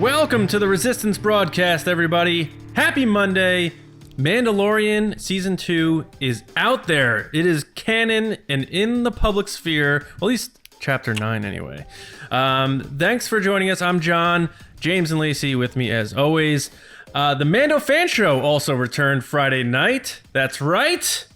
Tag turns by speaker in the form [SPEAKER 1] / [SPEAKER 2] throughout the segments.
[SPEAKER 1] Welcome to the Resistance broadcast, everybody. Happy Monday. Mandalorian Season 2 is out there. It is canon and in the public sphere, well, at least Chapter 9 anyway. Thanks for joining us. I'm John, James and Lacey with me as always. The Mando fan show also returned Friday night. That's right.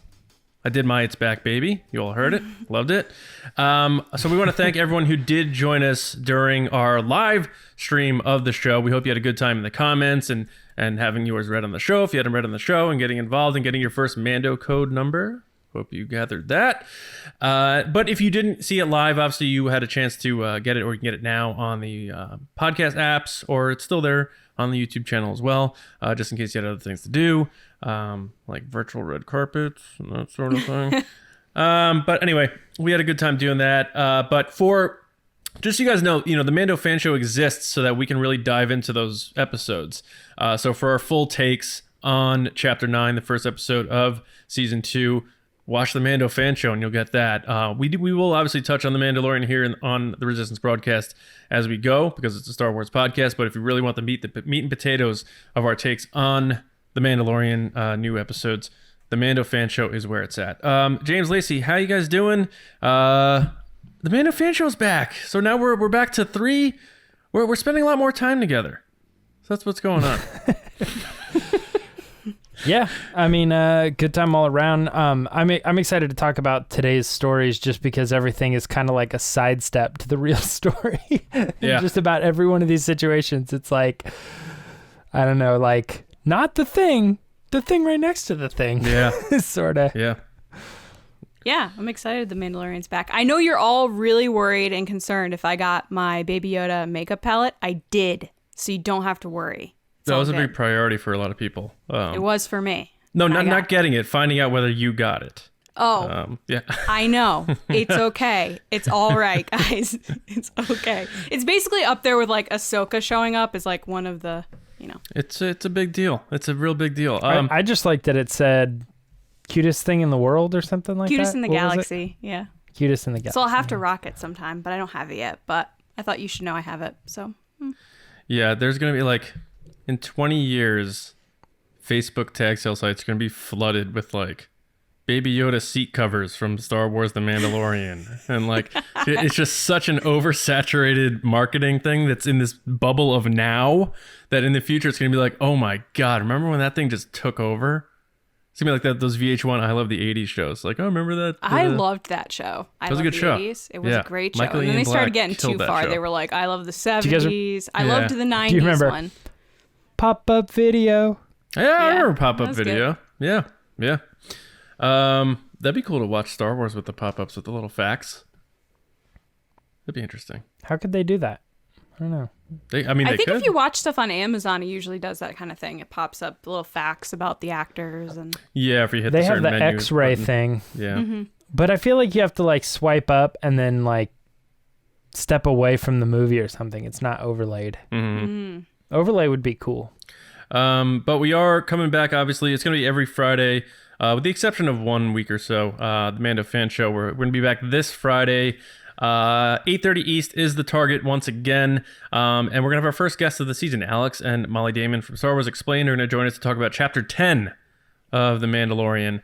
[SPEAKER 1] I did my It's Back, baby. You all heard it. Loved it. So we want to thank everyone who did join us during our live stream of the show. We hope you had a good time in the comments and having yours read on the show. If you hadn't read on the show, and getting involved and getting your first Mando code number. Hope you gathered that. But if you didn't see it live, obviously you had a chance to get it, or you can get it now on the podcast apps, or it's still there on the YouTube channel as well, just in case you had other things to do, like virtual red carpets and that sort of thing. But anyway, we had a good time doing that. But for just so you guys know, the Mando fan show exists so that we can really dive into those episodes. So for our full takes on Chapter 9, the first episode of Season 2, watch the Mando fan show and you'll get that. We will obviously touch on the Mandalorian here on the Resistance broadcast as we go, because it's a Star Wars podcast. But if you really want the meat and potatoes of our takes on the Mandalorian new episodes, the Mando fan show is where it's at. James, Lacey, how you guys doing? The Mando fan show's back. So now we're back to 3. We're spending a lot more time together. So that's what's going on.
[SPEAKER 2] Yeah, I mean, good time all around. I'm excited to talk about today's stories just because everything is kind of like a sidestep to the real story.
[SPEAKER 1] Yeah.
[SPEAKER 2] Just about every one of these situations, it's like, I don't know, like not the thing right next to the thing.
[SPEAKER 1] Yeah.
[SPEAKER 2] Sort of.
[SPEAKER 1] Yeah.
[SPEAKER 3] Yeah, I'm excited the Mandalorian's back. I know you're all really worried and concerned if I got my Baby Yoda makeup palette. I did, so you don't have to worry.
[SPEAKER 1] That was a big priority for a lot of people.
[SPEAKER 3] It was for me.
[SPEAKER 1] No, not getting it. Finding out whether you got it.
[SPEAKER 3] Oh.
[SPEAKER 1] Yeah.
[SPEAKER 3] I know. It's okay. It's all right, guys. It's okay. It's basically up there with like Ahsoka showing up as like one of the,
[SPEAKER 1] It's a big deal. It's a real big deal.
[SPEAKER 2] I just like that it said cutest thing in the world or something like
[SPEAKER 3] cutest
[SPEAKER 2] that.
[SPEAKER 3] in the galaxy. Yeah.
[SPEAKER 2] Cutest in the galaxy.
[SPEAKER 3] So I'll have to rock it sometime, but I don't have it yet. But I thought you should know I have it. So.
[SPEAKER 1] Yeah, there's going to be like, in 20 years, Facebook tag sale sites are going to be flooded with like Baby Yoda seat covers from Star Wars The Mandalorian. And like, it's just such an oversaturated marketing thing that's in this bubble of now that in the future it's going to be like, oh my God, remember when that thing just took over? It's going to be like those VH1 I Love the 80s shows. Like, oh, remember that?
[SPEAKER 3] I loved that show.
[SPEAKER 1] It was a good show.
[SPEAKER 3] 80s. It was a great show.
[SPEAKER 1] Michael
[SPEAKER 3] and then
[SPEAKER 1] Ian
[SPEAKER 3] they started
[SPEAKER 1] Black
[SPEAKER 3] getting too
[SPEAKER 1] killed
[SPEAKER 3] far.
[SPEAKER 1] that show.
[SPEAKER 3] They were like, I love the 70s. I loved the 90s
[SPEAKER 2] Do you remember
[SPEAKER 3] one.
[SPEAKER 2] Pop-up video?
[SPEAKER 1] Yeah, I remember pop-up
[SPEAKER 3] that was
[SPEAKER 1] video.
[SPEAKER 3] good.
[SPEAKER 1] Yeah. That'd be cool to watch Star Wars with the pop-ups with the little facts. That'd be interesting.
[SPEAKER 2] How could they do that? I don't know.
[SPEAKER 1] They
[SPEAKER 3] I think
[SPEAKER 1] could.
[SPEAKER 3] if you watch stuff on Amazon, it usually does that kind of thing. It pops up little facts about the actors and.
[SPEAKER 1] Yeah, if you hit
[SPEAKER 2] They
[SPEAKER 1] the
[SPEAKER 2] have
[SPEAKER 1] certain
[SPEAKER 2] the
[SPEAKER 1] menu
[SPEAKER 2] X-ray
[SPEAKER 1] button.
[SPEAKER 2] thing.
[SPEAKER 1] Yeah.
[SPEAKER 2] But I feel like you have to like swipe up and then like step away from the movie or something. It's not overlaid. Overlay would be cool.
[SPEAKER 1] But we are coming back, obviously. It's going to be every Friday, with the exception of 1 week or so. The Mando fan show, we're going to be back this Friday. 8:30 East is the target once again. And we're going to have our first guest of the season. Alex and Molly Damon from Star Wars Explained are going to join us to talk about Chapter 10 of The Mandalorian,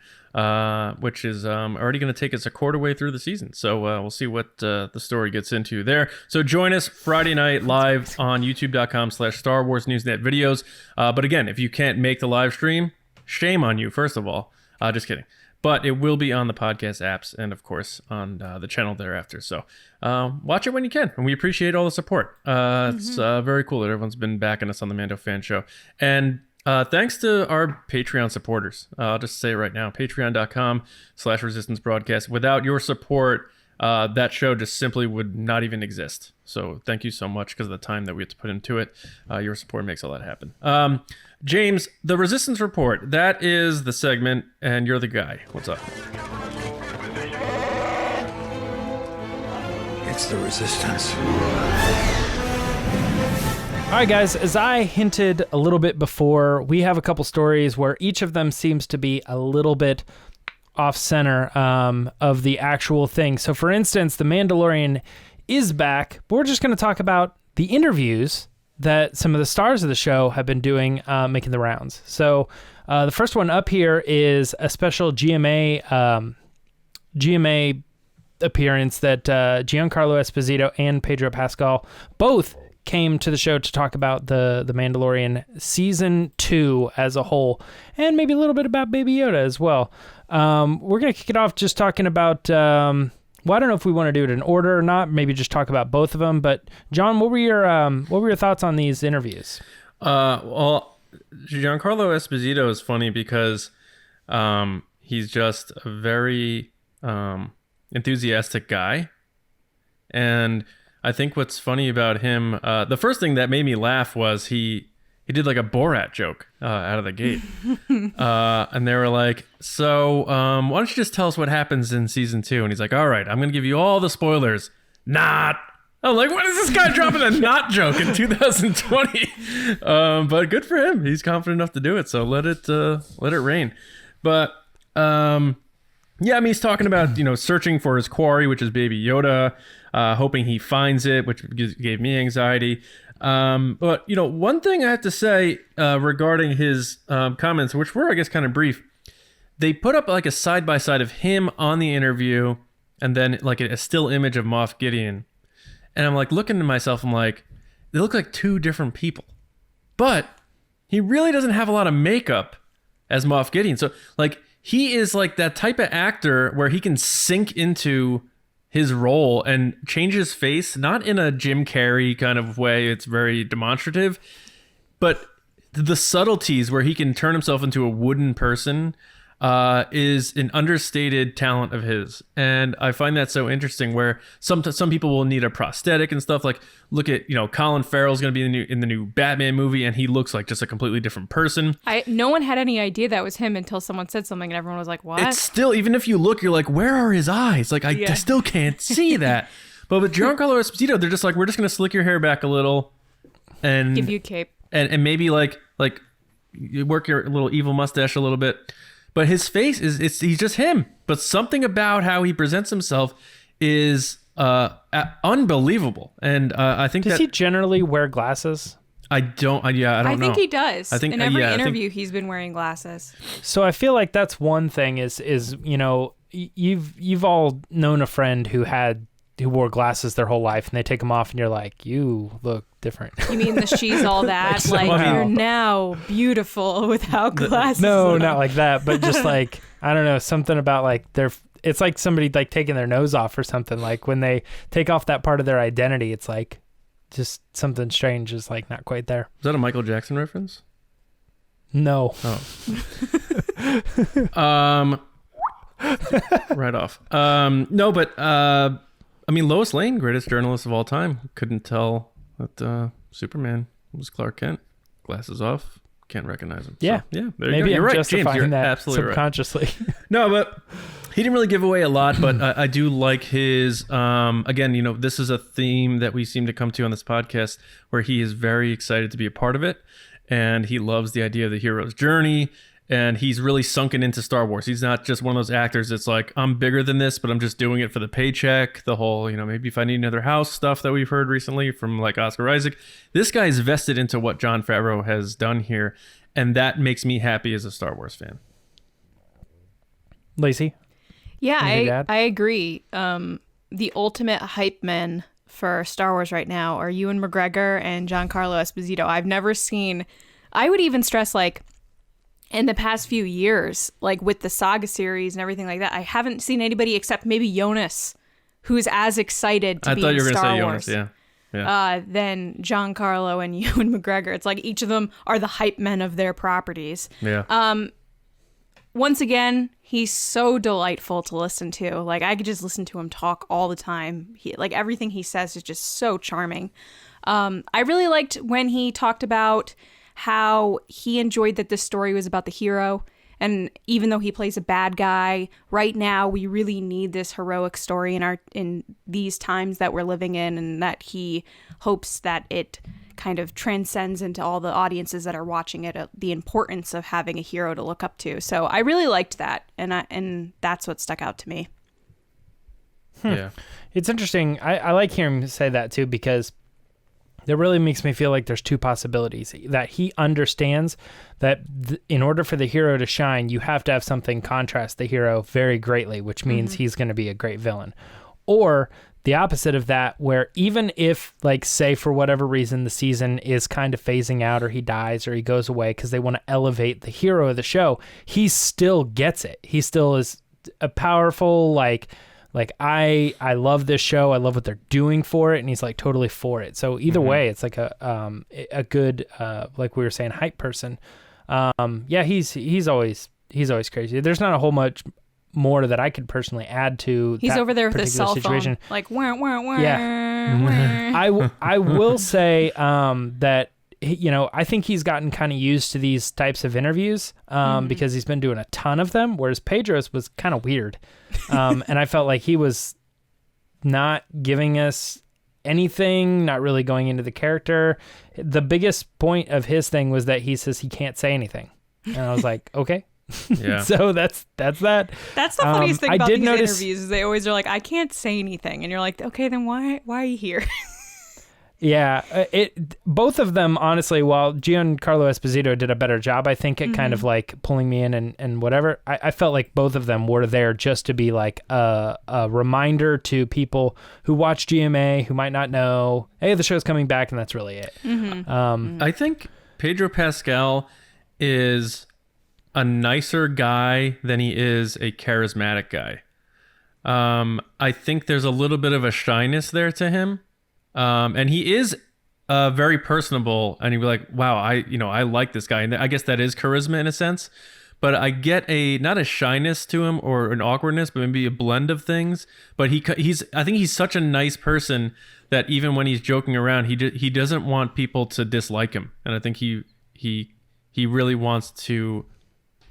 [SPEAKER 1] which is already going to take us a quarter way through the season. So we'll see what the story gets into there. So join us Friday night live on youtube.com/Star Wars Newsnet videos. But again, if you can't make the live stream, shame on you, first of all. Just kidding. But it will be on the podcast apps and, of course, on the channel thereafter. So watch it when you can. And we appreciate all the support. It's very cool that everyone's been backing us on the Mando fan show. And thanks to our Patreon supporters. I'll just say it right now, patreon.com/Resistance Broadcast. Without your support, that show just simply would not even exist. So thank you so much because of the time that we have to put into it. Your support makes all that happen. James, the Resistance Report, that is the segment, and you're the guy. What's up?
[SPEAKER 4] It's the Resistance.
[SPEAKER 2] All right, guys, as I hinted a little bit before, we have a couple stories where each of them seems to be a little bit off center of the actual thing. So, for instance, The Mandalorian is back, but we're just going to talk about the interviews that some of the stars of the show have been doing, making the rounds. So the first one up here is a special GMA appearance that Giancarlo Esposito and Pedro Pascal both came to the show to talk about the Mandalorian season 2 as a whole, and maybe a little bit about Baby Yoda as well. We're going to kick it off just talking about, well, I don't know if we want to do it in order or not, maybe just talk about both of them. But John, what were your thoughts on these interviews?
[SPEAKER 1] Well, Giancarlo Esposito is funny because he's just a very enthusiastic guy. And I think what's funny about him, the first thing that made me laugh was he did like a Borat joke out of the gate. And they were like, so why don't you just tell us what happens in season 2? And he's like, all right, I'm going to give you all the spoilers. Not. I'm like, what is this guy dropping a not joke in 2020? But good for him. He's confident enough to do it. So let it rain. But yeah, I mean, he's talking about, searching for his quarry, which is Baby Yoda, hoping he finds it, which gave me anxiety. But, one thing I have to say regarding his comments, which were, I guess, kind of brief, they put up like a side-by-side of him on the interview and then like a still image of Moff Gideon. And I'm like looking to myself, I'm like, they look like two different people. But he really doesn't have a lot of makeup as Moff Gideon. So, like, he is like that type of actor where he can sink into his role and change his face, not in a Jim Carrey kind of way, it's very demonstrative, but the subtleties where he can turn himself into a wooden person is an understated talent of his. And I find that so interesting where some people will need a prosthetic and stuff. Like, look at, Colin Farrell's going to be in the new Batman movie, and he looks like just a completely different person.
[SPEAKER 3] No one had any idea that was him until someone said something and everyone was like, what?
[SPEAKER 1] It's still, even if you look, you're like, where are his eyes? Like, I still can't see that. But with Giancarlo Esposito, they're just like, we're just going to slick your hair back a little and
[SPEAKER 3] give you a cape.
[SPEAKER 1] And maybe like you work your little evil mustache a little bit. But his face he's just him. But something about how he presents himself is unbelievable. And I think
[SPEAKER 2] does he generally wear glasses?
[SPEAKER 1] I don't know.
[SPEAKER 3] I think he does.
[SPEAKER 1] I think
[SPEAKER 3] in every interview he's been wearing glasses.
[SPEAKER 2] So I feel like that's one thing is you've all known a friend who wore glasses their whole life and they take them off and you're like, you look different.
[SPEAKER 3] You mean the she's all that? like you're now beautiful without glasses.
[SPEAKER 2] No, not like that, but just like, I don't know, something about like it's like somebody like taking their nose off or something. Like when they take off that part of their identity, it's like just something strange is like not quite there.
[SPEAKER 1] Is that a Michael Jackson reference?
[SPEAKER 2] No.
[SPEAKER 1] Oh. Right off. No, but I mean, Lois Lane, greatest journalist of all time, couldn't tell that Superman was Clark Kent. Glasses off, can't recognize him.
[SPEAKER 2] Yeah,
[SPEAKER 1] so, yeah. There
[SPEAKER 2] maybe
[SPEAKER 1] you go. You're
[SPEAKER 2] I'm
[SPEAKER 1] right, James.
[SPEAKER 2] justifying
[SPEAKER 1] You're
[SPEAKER 2] that
[SPEAKER 1] absolutely
[SPEAKER 2] subconsciously.
[SPEAKER 1] Right. No, but he didn't really give away a lot. But I do like his. Again, this is a theme that we seem to come to on this podcast, where he is very excited to be a part of it, and he loves the idea of the hero's journey. And he's really sunken into Star Wars. He's not just one of those actors that's like, I'm bigger than this, but I'm just doing it for the paycheck. The whole, maybe if I need another house stuff that we've heard recently from like Oscar Isaac. This guy's vested into what Jon Favreau has done here. And that makes me happy as a Star Wars fan.
[SPEAKER 2] Lacey?
[SPEAKER 3] Yeah, I agree. The ultimate hype men for Star Wars right now are Ewan McGregor and Giancarlo Esposito. I've never seen, I would even stress like, in the past few years, like with the Saga series and everything like that, I haven't seen anybody except maybe Jonas, who's as excited to be in Star Wars. Than Giancarlo and Ewan McGregor. It's like each of them are the hype men of their properties.
[SPEAKER 1] Yeah.
[SPEAKER 3] Once again, he's so delightful to listen to. Like I could just listen to him talk all the time. Like everything he says is just so charming. I really liked when he talked about how he enjoyed that this story was about the hero. And even though he plays a bad guy, right now we really need this heroic story in these times that we're living in, and that he hopes that it kind of transcends into all the audiences that are watching it, the importance of having a hero to look up to. So I really liked that, and that's what stuck out to me.
[SPEAKER 1] Yeah.
[SPEAKER 2] It's interesting. I like hearing him say that too, because that really makes me feel like there's two possibilities. That he understands that in order for the hero to shine, you have to have something contrast the hero very greatly, which means he's going to be a great villain. Or the opposite of that, where even if, like, say for whatever reason the season is kind of phasing out, or he dies or he goes away because they want to elevate the hero of the show, he still gets it. He still is a powerful, like I love this show. I love what they're doing for it, and he's like totally for it. So either way, it's like a good like we were saying, hype person. Yeah, he's always crazy. There's not a whole much more that I could personally add to.
[SPEAKER 3] He's
[SPEAKER 2] that
[SPEAKER 3] over there with his cell
[SPEAKER 2] situation.
[SPEAKER 3] phone, like wah, wah, wah,
[SPEAKER 2] Yeah.
[SPEAKER 3] wah.
[SPEAKER 2] I will say that, you know, I think he's gotten kind of used to these types of interviews because he's been doing a ton of them, whereas Pedro's was kind of weird. And I felt like he was not giving us anything, not really going into the character. The biggest point of his thing was that he says he can't say anything. And I was like, okay.
[SPEAKER 1] Yeah.
[SPEAKER 2] So that's that.
[SPEAKER 3] That's the funniest thing about these
[SPEAKER 2] notice,
[SPEAKER 3] interviews is they always are like, I can't say anything. And you're like, okay, then why are you here?
[SPEAKER 2] Yeah, both of them, honestly, while Giancarlo Esposito did a better job, I think, at kind of like pulling me in and whatever, I felt like both of them were there just to be like a reminder to people who watch GMA who might not know, hey, the show's coming back, and that's really it.
[SPEAKER 1] I think Pedro Pascal is a nicer guy than he is a charismatic guy. I think there's a little bit of a shyness there to him. And he is very personable, and he'd be like, wow, I like this guy. And I guess that is charisma in a sense, but I get not a shyness to him or an awkwardness, but maybe a blend of things. But I think he's such a nice person that even when he's joking around, he doesn't want people to dislike him. And I think he really wants to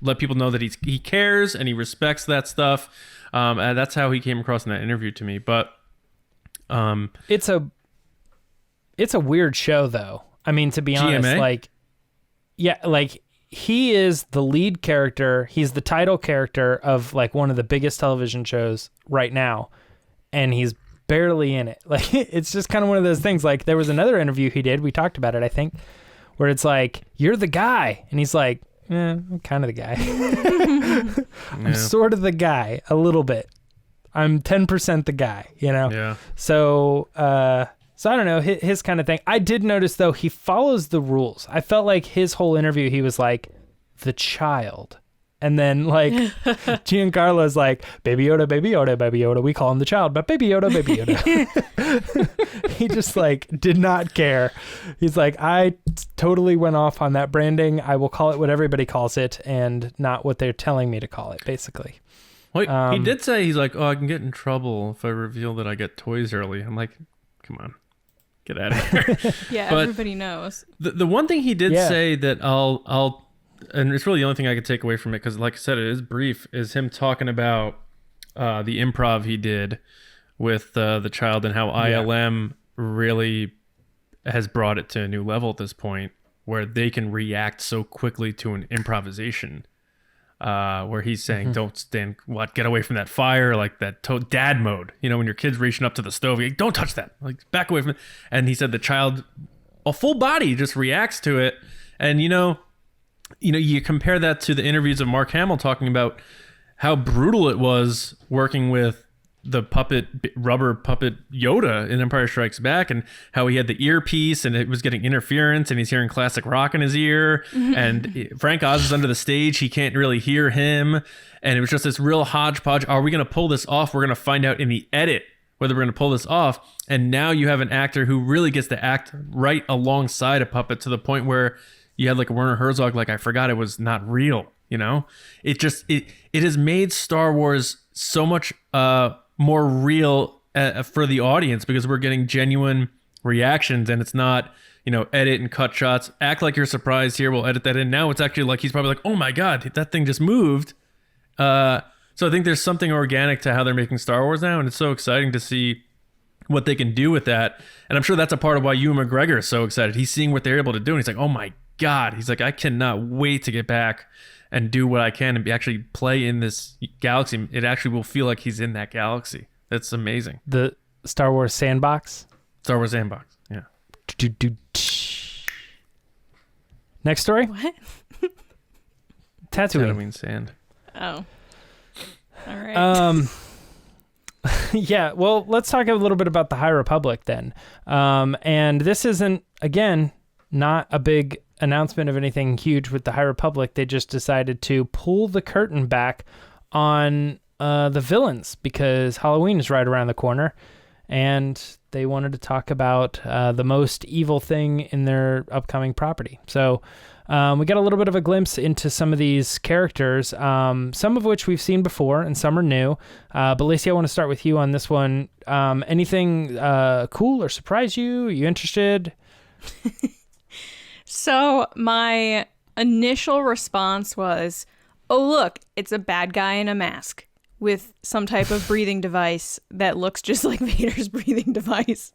[SPEAKER 1] let people know that he cares and he respects that stuff. And that's how he came across in that interview to me. But
[SPEAKER 2] it's a weird show, though. I mean, to be honest,
[SPEAKER 1] GMA?
[SPEAKER 2] like he is the lead character. He's the title character of like one of the biggest television shows right now, and he's barely in it. Like, it's just kind of one of those things. Like, there was another interview he did. We talked about it, I think, where it's like, you're the guy, and he's like, I'm kind of the guy. I'm sort of the guy, a little bit. I'm 10% the guy, you know?
[SPEAKER 1] Yeah.
[SPEAKER 2] So I don't know, his kind of thing. I did notice, though, he follows the rules. I felt like his whole interview, he was like, the child. And then, like, Giancarlo's like, Baby Yoda, Baby Yoda, Baby Yoda. We call him the child, but Baby Yoda, Baby Yoda. He just, like, did not care. He's like, I totally went off on that branding. I will call it what everybody calls it and not what they're telling me to call it, basically.
[SPEAKER 1] Well, he did say, he's like, oh, I can get in trouble if I reveal that I get toys early. I'm like, come on. Get out of here.
[SPEAKER 3] Yeah,
[SPEAKER 1] but
[SPEAKER 3] everybody knows.
[SPEAKER 1] The one thing he did say that I'll and it's really the only thing I could take away from it, because like I said, it is brief, is him talking about the improv he did with the child and how ILM really has brought it to a new level at this point, where they can react so quickly to an improvisation. Where he's saying, don't stand, get away from that fire, like that dad mode. You know, when your kid's reaching up to the stove, you're like, don't touch that, like back away from it. And he said the child, a full body, just reacts to it. And, you know, you compare that to the interviews of Mark Hamill talking about how brutal it was working with the rubber puppet Yoda in Empire Strikes Back, and how he had the earpiece and it was getting interference and he's hearing classic rock in his ear, and Frank Oz is under the stage, he can't really hear him, and it was just this real hodgepodge. Are we going to pull this off? We're going to find out in the edit whether we're going to pull this off. And now you have an actor who really gets to act right alongside a puppet, to the point where you had like a Werner Herzog, like, I forgot it was not real, you know? It has made Star Wars so much more real for the audience, because we're getting genuine reactions, and it's not, edit and cut shots, act like you're surprised here, we'll edit that in. Now it's actually like he's probably like, oh my God, that thing just moved. So I think there's something organic to how they're making Star Wars now, and it's so exciting to see what they can do with that. And I'm sure that's a part of why Ewan McGregor is so excited. He's seeing what they're able to do, and he's like, oh my God. He's like, I cannot wait to get back and do what I can and actually play in this galaxy. It actually will feel like he's in that galaxy. That's amazing.
[SPEAKER 2] The Star Wars sandbox?
[SPEAKER 1] Star Wars sandbox, yeah.
[SPEAKER 2] Next story.
[SPEAKER 3] What?
[SPEAKER 2] Tatooine.
[SPEAKER 1] Tatooine sand.
[SPEAKER 3] Oh. All right.
[SPEAKER 2] Yeah, well, let's talk a little bit about the High Republic then. And this isn't, again, not a big announcement of anything huge with the High Republic. They just decided to pull the curtain back on the villains because Halloween is right around the corner. And they wanted to talk about the most evil thing in their upcoming property. So we got a little bit of a glimpse into some of these characters, some of which we've seen before and some are new. But Lacey, I want to start with you on this one. Anything cool or surprise you? Are you interested?
[SPEAKER 3] So my initial response was, oh, look, it's a bad guy in a mask with some type of breathing device that looks just like Vader's breathing device.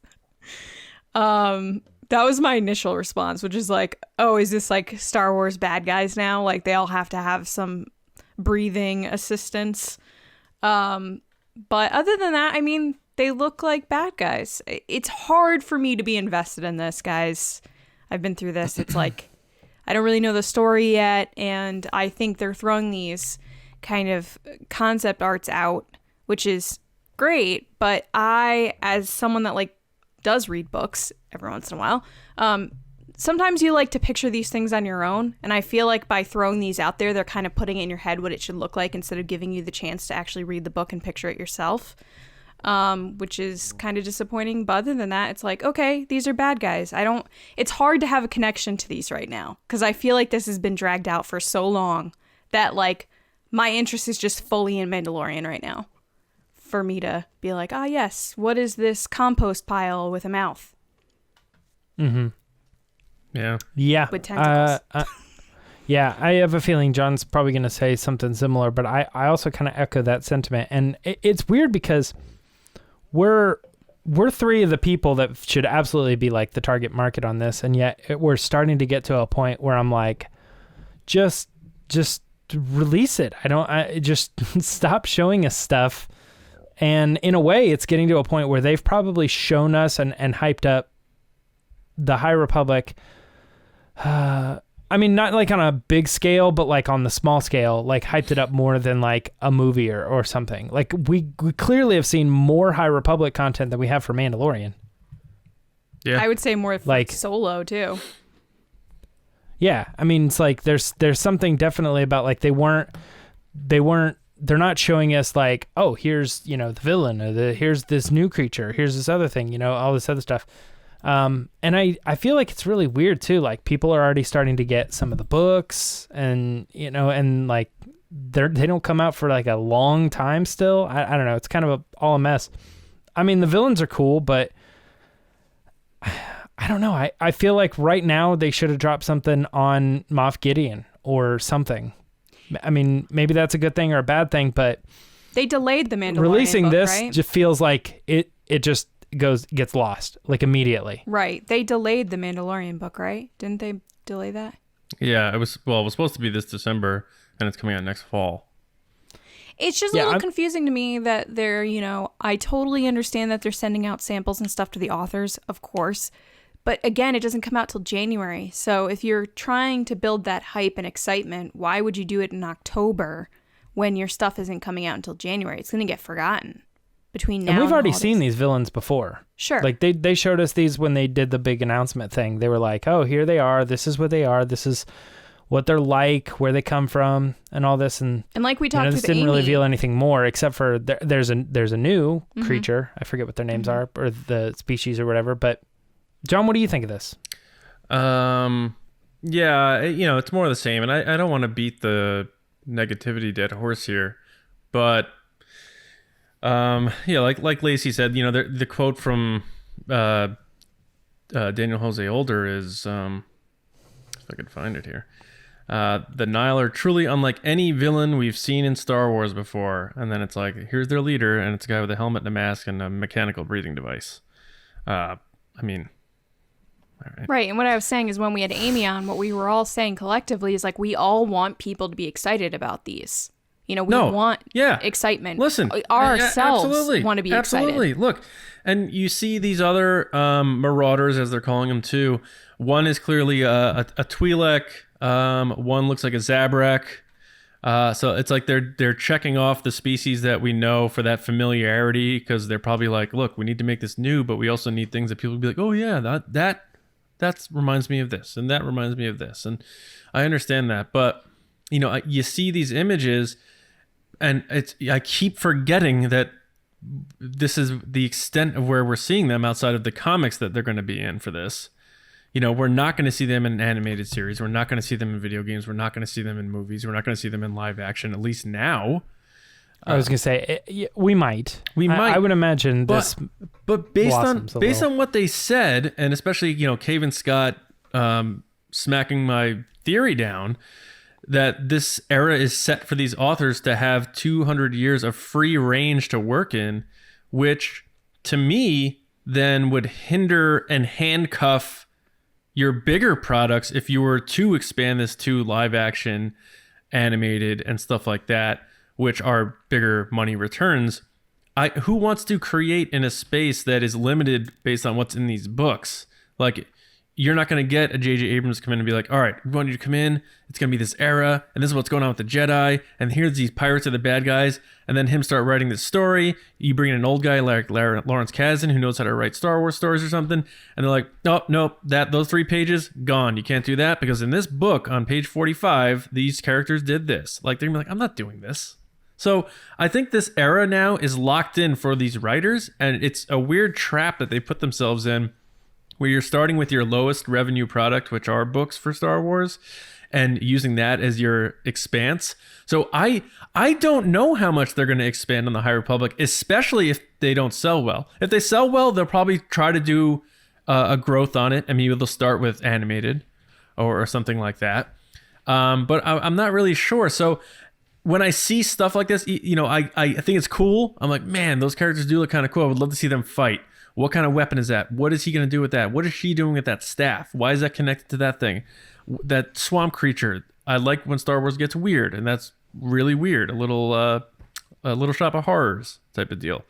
[SPEAKER 3] That was my initial response, which is like, oh, is this like Star Wars bad guys now? Like they all have to have some breathing assistance. But other than that, I mean, they look like bad guys. It's hard for me to be invested in this, guys. I've been through this. It's like, I don't really know the story yet. And I think they're throwing these kind of concept arts out, which is great. But I, as someone that like does read books every once in a while, sometimes you like to picture these things on your own. And I feel like by throwing these out there, they're kind of putting in your head what it should look like instead of giving you the chance to actually read the book and picture it yourself. Which is kind of disappointing. But other than that, it's like, okay, these are bad guys. It's hard to have a connection to these right now because I feel like this has been dragged out for so long that like my interest is just fully in Mandalorian right now for me to be like, ah, yes, what is this compost pile with a mouth?
[SPEAKER 2] Mm-hmm.
[SPEAKER 1] Yeah.
[SPEAKER 2] Yeah.
[SPEAKER 3] With tentacles.
[SPEAKER 2] Yeah, I have a feeling John's probably going to say something similar, but I also kind of echo that sentiment. And it's weird because we're three of the people that should absolutely be like the target market on this, and yet we're starting to get to a point where I'm like, just release it. I just stop showing us stuff. And in a way, it's getting to a point where they've probably shown us and hyped up the High Republic. I mean, not like on a big scale, but like on the small scale, like hyped it up more than like a movie or something. Like we clearly have seen more High Republic content than we have for Mandalorian.
[SPEAKER 1] Yeah.
[SPEAKER 3] I would say more like Solo too.
[SPEAKER 2] Yeah. I mean, it's like there's something definitely about like they're not showing us like, oh, here's, the villain, or here's this new creature, here's this other thing, all this other stuff. And I feel like it's really weird too. Like people are already starting to get some of the books and, and like they don't come out for like a long time still. I don't know. It's kind of all a mess. I mean, the villains are cool, but I don't know. I feel like right now they should have dropped something on Moff Gideon or something. I mean, maybe that's a good thing or a bad thing, but
[SPEAKER 3] they delayed the Mandalorian
[SPEAKER 2] releasing
[SPEAKER 3] book,
[SPEAKER 2] this
[SPEAKER 3] right?
[SPEAKER 2] just feels like it just gets lost like immediately.
[SPEAKER 3] Right. They delayed the Mandalorian book, right? Didn't they delay that?
[SPEAKER 1] Yeah, it was supposed to be this December and it's coming out next fall.
[SPEAKER 3] It's just a little confusing to me that they're, I totally understand that they're sending out samples and stuff to the authors, of course. But again, it doesn't come out till January. So if you're trying to build that hype and excitement, why would you do it in October when your stuff isn't coming out until January? It's going to get forgotten between now and
[SPEAKER 2] we've already
[SPEAKER 3] holidays.
[SPEAKER 2] seen these villains before.
[SPEAKER 3] Sure.
[SPEAKER 2] Like they showed us these when they did the big announcement thing. They were like, oh, here they are. This is what they are. This is what they're like, where they come from, and all this. And
[SPEAKER 3] like we talked
[SPEAKER 2] this
[SPEAKER 3] with
[SPEAKER 2] didn't
[SPEAKER 3] Amy,
[SPEAKER 2] really reveal anything more except for there's a new creature. I forget what their names are or the species or whatever. But John, what do you think of this?
[SPEAKER 1] Yeah, it's more of the same, and I don't want to beat the negativity dead horse here, but yeah, like Lacey said, the quote from Daniel Jose Older is, if I could find it here, the Nihil are truly unlike any villain we've seen in Star Wars before, and then it's like, here's their leader, and it's a guy with a helmet and a mask and a mechanical breathing device. I mean,
[SPEAKER 3] right. And what I was saying is when we had Amy on, what we were all saying collectively is like we all want people to be excited about these. We want excitement.
[SPEAKER 1] Listen,
[SPEAKER 3] ourselves want to be
[SPEAKER 1] absolutely.
[SPEAKER 3] excited.
[SPEAKER 1] Look, and you see these other marauders, as they're calling them too. One is clearly a Twi'lek. One looks like a Zabrak. So it's like they're checking off the species that we know for that familiarity, because they're probably like, look, we need to make this new, but we also need things that people will be like, oh yeah, that reminds me of this, and that reminds me of this, and I understand that, but you see these images, and I keep forgetting that this is the extent of where we're seeing them outside of the comics that they're going to be in for this. We're not going to see them in an animated series. We're not going to see them in video games. We're not going to see them in movies. We're not going to see them in live action, at least now.
[SPEAKER 2] I was going to say, we might. I would imagine this.
[SPEAKER 1] But based on what they said, and especially, Cavan Scott smacking my theory down, that this era is set for these authors to have 200 years of free range to work in, which to me then would hinder and handcuff your bigger products if you were to expand this to live action, animated, and stuff like that, which are bigger money returns. Who wants to create in a space that is limited based on what's in these books? Like, you're not going to get a J.J. Abrams come in and be like, all right, we want you to come in. It's going to be this era, and this is what's going on with the Jedi, and here's these pirates are the bad guys, and then him start writing this story. You bring in an old guy like Lawrence Kasdan, who knows how to write Star Wars stories or something, and they're like, nope, those 3 pages, gone. You can't do that, because in this book on page 45, these characters did this. Like, they're going to be like, I'm not doing this. So I think this era now is locked in for these writers, and it's a weird trap that they put themselves in, where you're starting with your lowest revenue product, which are books for Star Wars, and using that as your expanse. So I don't know how much they're going to expand on the High Republic, especially if they don't sell well. If they sell well, they'll probably try to do a growth on it, and maybe they'll start with animated or something like that. But I'm not really sure. So when I see stuff like this, I think it's cool. I'm like, man, those characters do look kind of cool. I would love to see them fight. What kind of weapon is that? What is he going to do with that? What is she doing with that staff? Why is that connected to that thing? That swamp creature. I like when Star Wars gets weird, and that's really weird. A little shop of horrors type of deal.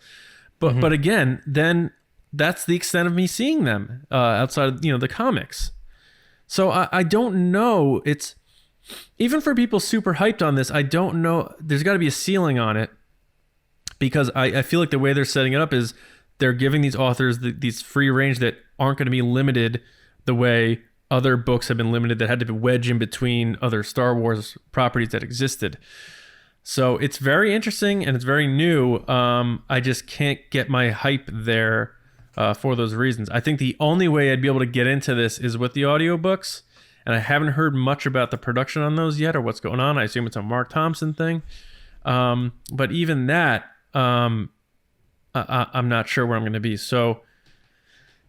[SPEAKER 1] But again, then that's the extent of me seeing them outside of the comics. So I don't know. It's even for people super hyped on this. I don't know. There's got to be a ceiling on it, because I feel like the way they're setting it up is they're giving these authors these free range that aren't going to be limited the way other books have been limited, that had to be wedged in between other Star Wars properties that existed. So it's very interesting and it's very new. I just can't get my hype there for those reasons. I think the only way I'd be able to get into this is with the audiobooks, and I haven't heard much about the production on those yet or what's going on. I assume it's a Mark Thompson thing. But even that, I'm not sure where I'm going to be. So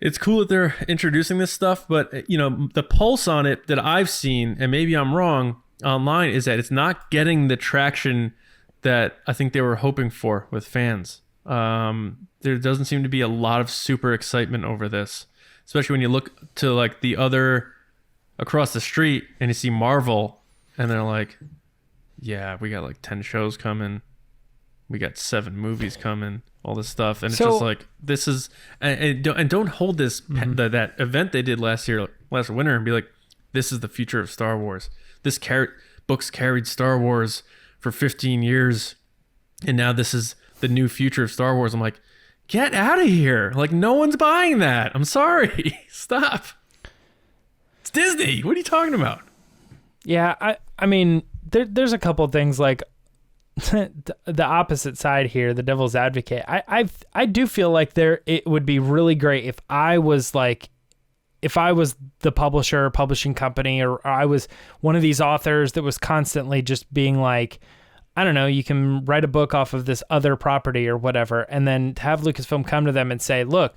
[SPEAKER 1] it's cool that they're introducing this stuff, but the pulse on it that I've seen, and maybe I'm wrong online, is that it's not getting the traction that I think they were hoping for with fans. There doesn't seem to be a lot of super excitement over this, especially when you look to like the other across the street and you see Marvel, and they're like, yeah, we got like 10 shows coming. We got 7 movies coming, all this stuff. And it's just like, this is, and don't hold this, that event they did last winter and be like, this is the future of Star Wars. This books carried Star Wars for 15 years. And now this is the new future of Star Wars. I'm like, get out of here. Like, no one's buying that. I'm sorry. Stop. It's Disney. What are you talking about?
[SPEAKER 2] Yeah. I mean, there's a couple things like, the opposite side here, the devil's advocate. I do feel like it would be really great if I was the publisher, publishing company, or I was one of these authors that was constantly just being like, I don't know, you can write a book off of this other property or whatever, and then have Lucasfilm come to them and say, look,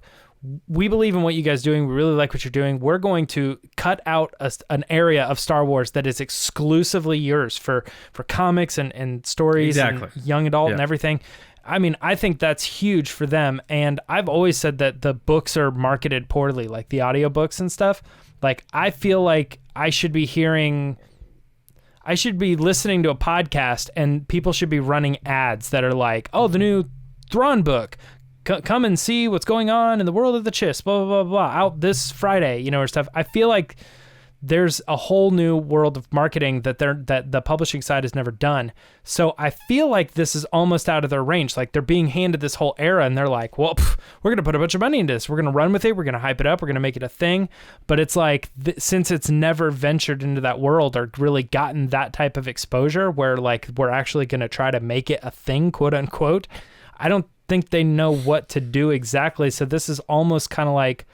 [SPEAKER 2] we believe in what you guys are doing. We really like what you're doing. We're going to cut out an area of Star Wars that is exclusively yours for comics and stories,
[SPEAKER 1] exactly,
[SPEAKER 2] and young adult and everything. I mean, I think that's huge for them. And I've always said that the books are marketed poorly, like the audiobooks and stuff. Like, I feel like I should be hearing, I should be listening to a podcast and people should be running ads that are like, oh, the new Thrawn book. Come and see what's going on in the world of the Chiss, blah, blah, blah, blah, out this Friday, or stuff. I feel like there's a whole new world of marketing that the publishing side has never done. So I feel like this is almost out of their range. Like they're being handed this whole era and they're like, well, we're going to put a bunch of money into this. We're going to run with it. We're going to hype it up. We're going to make it a thing. But it's like, since it's never ventured into that world or really gotten that type of exposure where like we're actually going to try to make it a thing, quote unquote, I don't think they know what to do exactly. So this is almost kind of like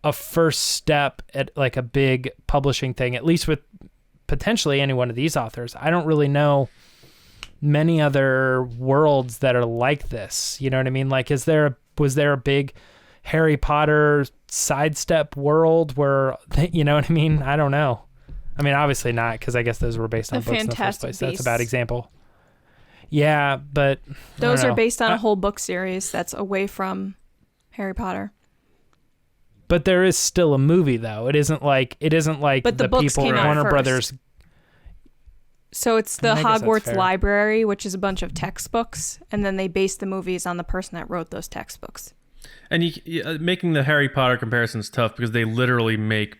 [SPEAKER 2] a first step at like a big publishing thing, at least with potentially any one of these authors. I don't really know many other worlds that are like this. You know what I mean? Like, was there a big Harry Potter sidestep world where, you know what I mean? I don't know. I mean, obviously not, because I guess those were based on books in the first place. That's a bad example. Yeah, but
[SPEAKER 3] those are based on a whole book series that's away from Harry Potter.
[SPEAKER 2] But there is still a movie, though. It isn't like
[SPEAKER 3] but the books
[SPEAKER 2] people
[SPEAKER 3] came out
[SPEAKER 2] Warner
[SPEAKER 3] first.
[SPEAKER 2] Brothers.
[SPEAKER 3] So it's the Hogwarts Library, which is a bunch of textbooks, and then they base the movies on the person that wrote those textbooks.
[SPEAKER 1] And making the Harry Potter comparison is tough because they literally make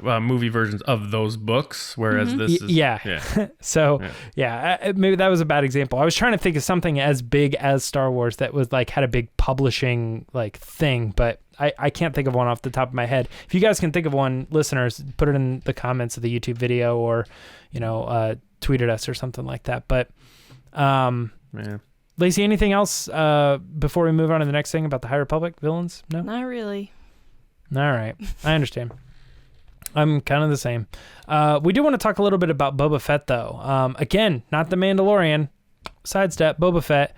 [SPEAKER 1] movie versions of those books, whereas this is...
[SPEAKER 2] Yeah. So, maybe that was a bad example. I was trying to think of something as big as Star Wars that was like had a big publishing like thing, but I can't think of one off the top of my head. If you guys can think of one, listeners, put it in the comments of the YouTube video or, tweet at us or something like that. But, Lacey, anything else before we move on to the next thing about the High Republic villains? No?
[SPEAKER 3] Not really.
[SPEAKER 2] All right. I understand. I'm kind of the same. We do want to talk a little bit about Boba Fett, though. Again, not the Mandalorian. Sidestep, Boba Fett.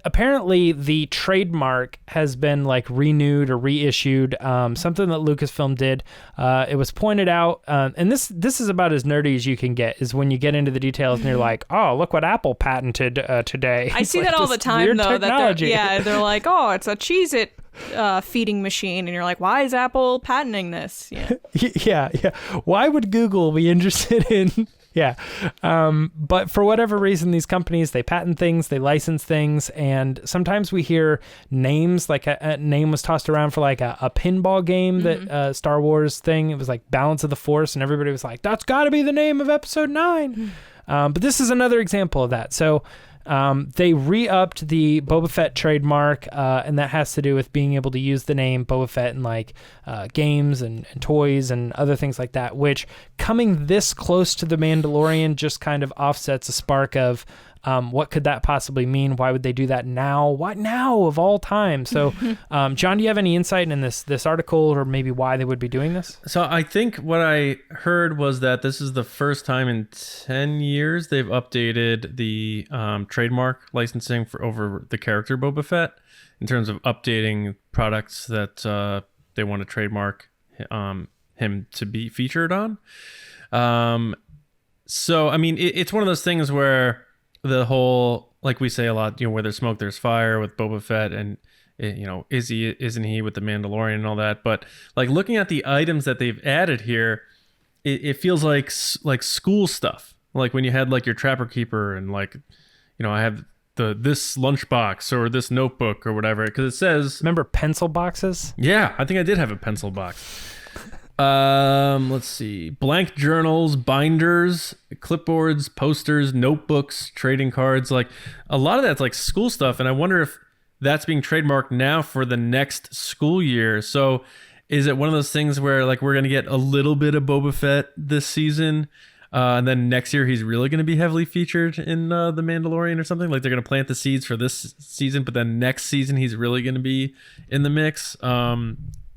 [SPEAKER 2] Apparently the trademark has been like renewed or reissued, something that Lucasfilm did. It was pointed out, and this is about as nerdy as you can get, is when you get into the details and you're like, oh, look what Apple patented today.
[SPEAKER 3] I see that all the time, though.
[SPEAKER 2] Technology.
[SPEAKER 3] They're like, oh, it's a Cheez-It feeding machine, and you're like, why is Apple patenting this?
[SPEAKER 2] Yeah. Why would Google be interested in... Yeah. But for whatever reason, these companies, they patent things, they license things, and sometimes we hear names, like a name was tossed around for like a pinball game that Star Wars thing. It was like Balance of the Force, and everybody was like, that's got to be the name of episode 9. But this is another example of that. So they re-upped the Boba Fett trademark, and that has to do with being able to use the name Boba Fett in like games and toys and other things like that, which coming this close to The Mandalorian just kind of offsets a spark of what could that possibly mean? Why would they do that now? Why now of all time? So, John, do you have any insight in this article or maybe why they would be doing this?
[SPEAKER 1] So I think what I heard was that this is the first time in 10 years they've updated the trademark licensing for over the character Boba Fett in terms of updating products that they want to trademark him to be featured on. So, I mean, it's one of those things where the whole, like we say a lot, where there's smoke, there's fire with Boba Fett, and isn't he with the Mandalorian and all that. But like looking at the items that they've added here, it feels like school stuff. Like when you had like your Trapper Keeper and like, I have this lunchbox or this notebook or whatever, because it says,
[SPEAKER 2] remember pencil boxes?
[SPEAKER 1] Yeah, I think I did have a pencil box. Let's see. Blank journals, binders, clipboards, posters, notebooks, trading cards. Like a lot of that's like school stuff. And I wonder if that's being trademarked now for the next school year. So is it one of those things where like we're going to get a little bit of Boba Fett this season? And then next year he's really going to be heavily featured in The Mandalorian or something? Like they're going to plant the seeds for this season, but then next season he's really going to be in the mix.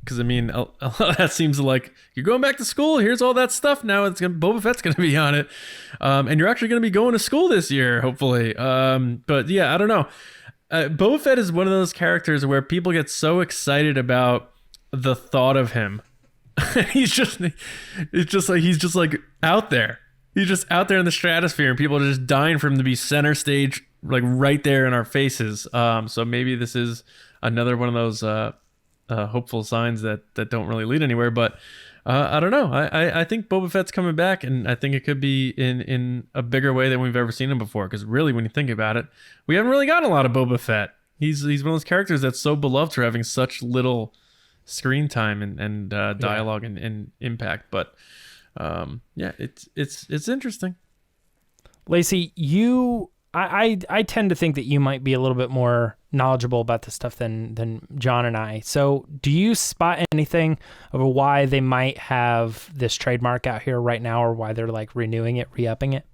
[SPEAKER 1] Because I mean, a lot of that seems like you're going back to school. Here's all that stuff now. Boba Fett's going to be on it, and you're actually going to be going to school this year, hopefully. But yeah, I don't know. Boba Fett is one of those characters where people get so excited about the thought of him. He's just like out there. He's just out there in the stratosphere, and people are just dying for him to be center stage, like right there in our faces. So maybe this is another one of those hopeful signs that don't really lead anywhere. But I don't know. I think Boba Fett's coming back, and I think it could be in a bigger way than we've ever seen him before. Because really, when you think about it, we haven't really gotten a lot of Boba Fett. He's one of those characters that's so beloved for having such little screen time and dialogue and impact. But it's interesting.
[SPEAKER 2] Lacey, I tend to think that you might be a little bit more knowledgeable about this stuff than John and I. So do you spot anything of why they might have this trademark out here right now, or why they're like renewing it, re-upping it?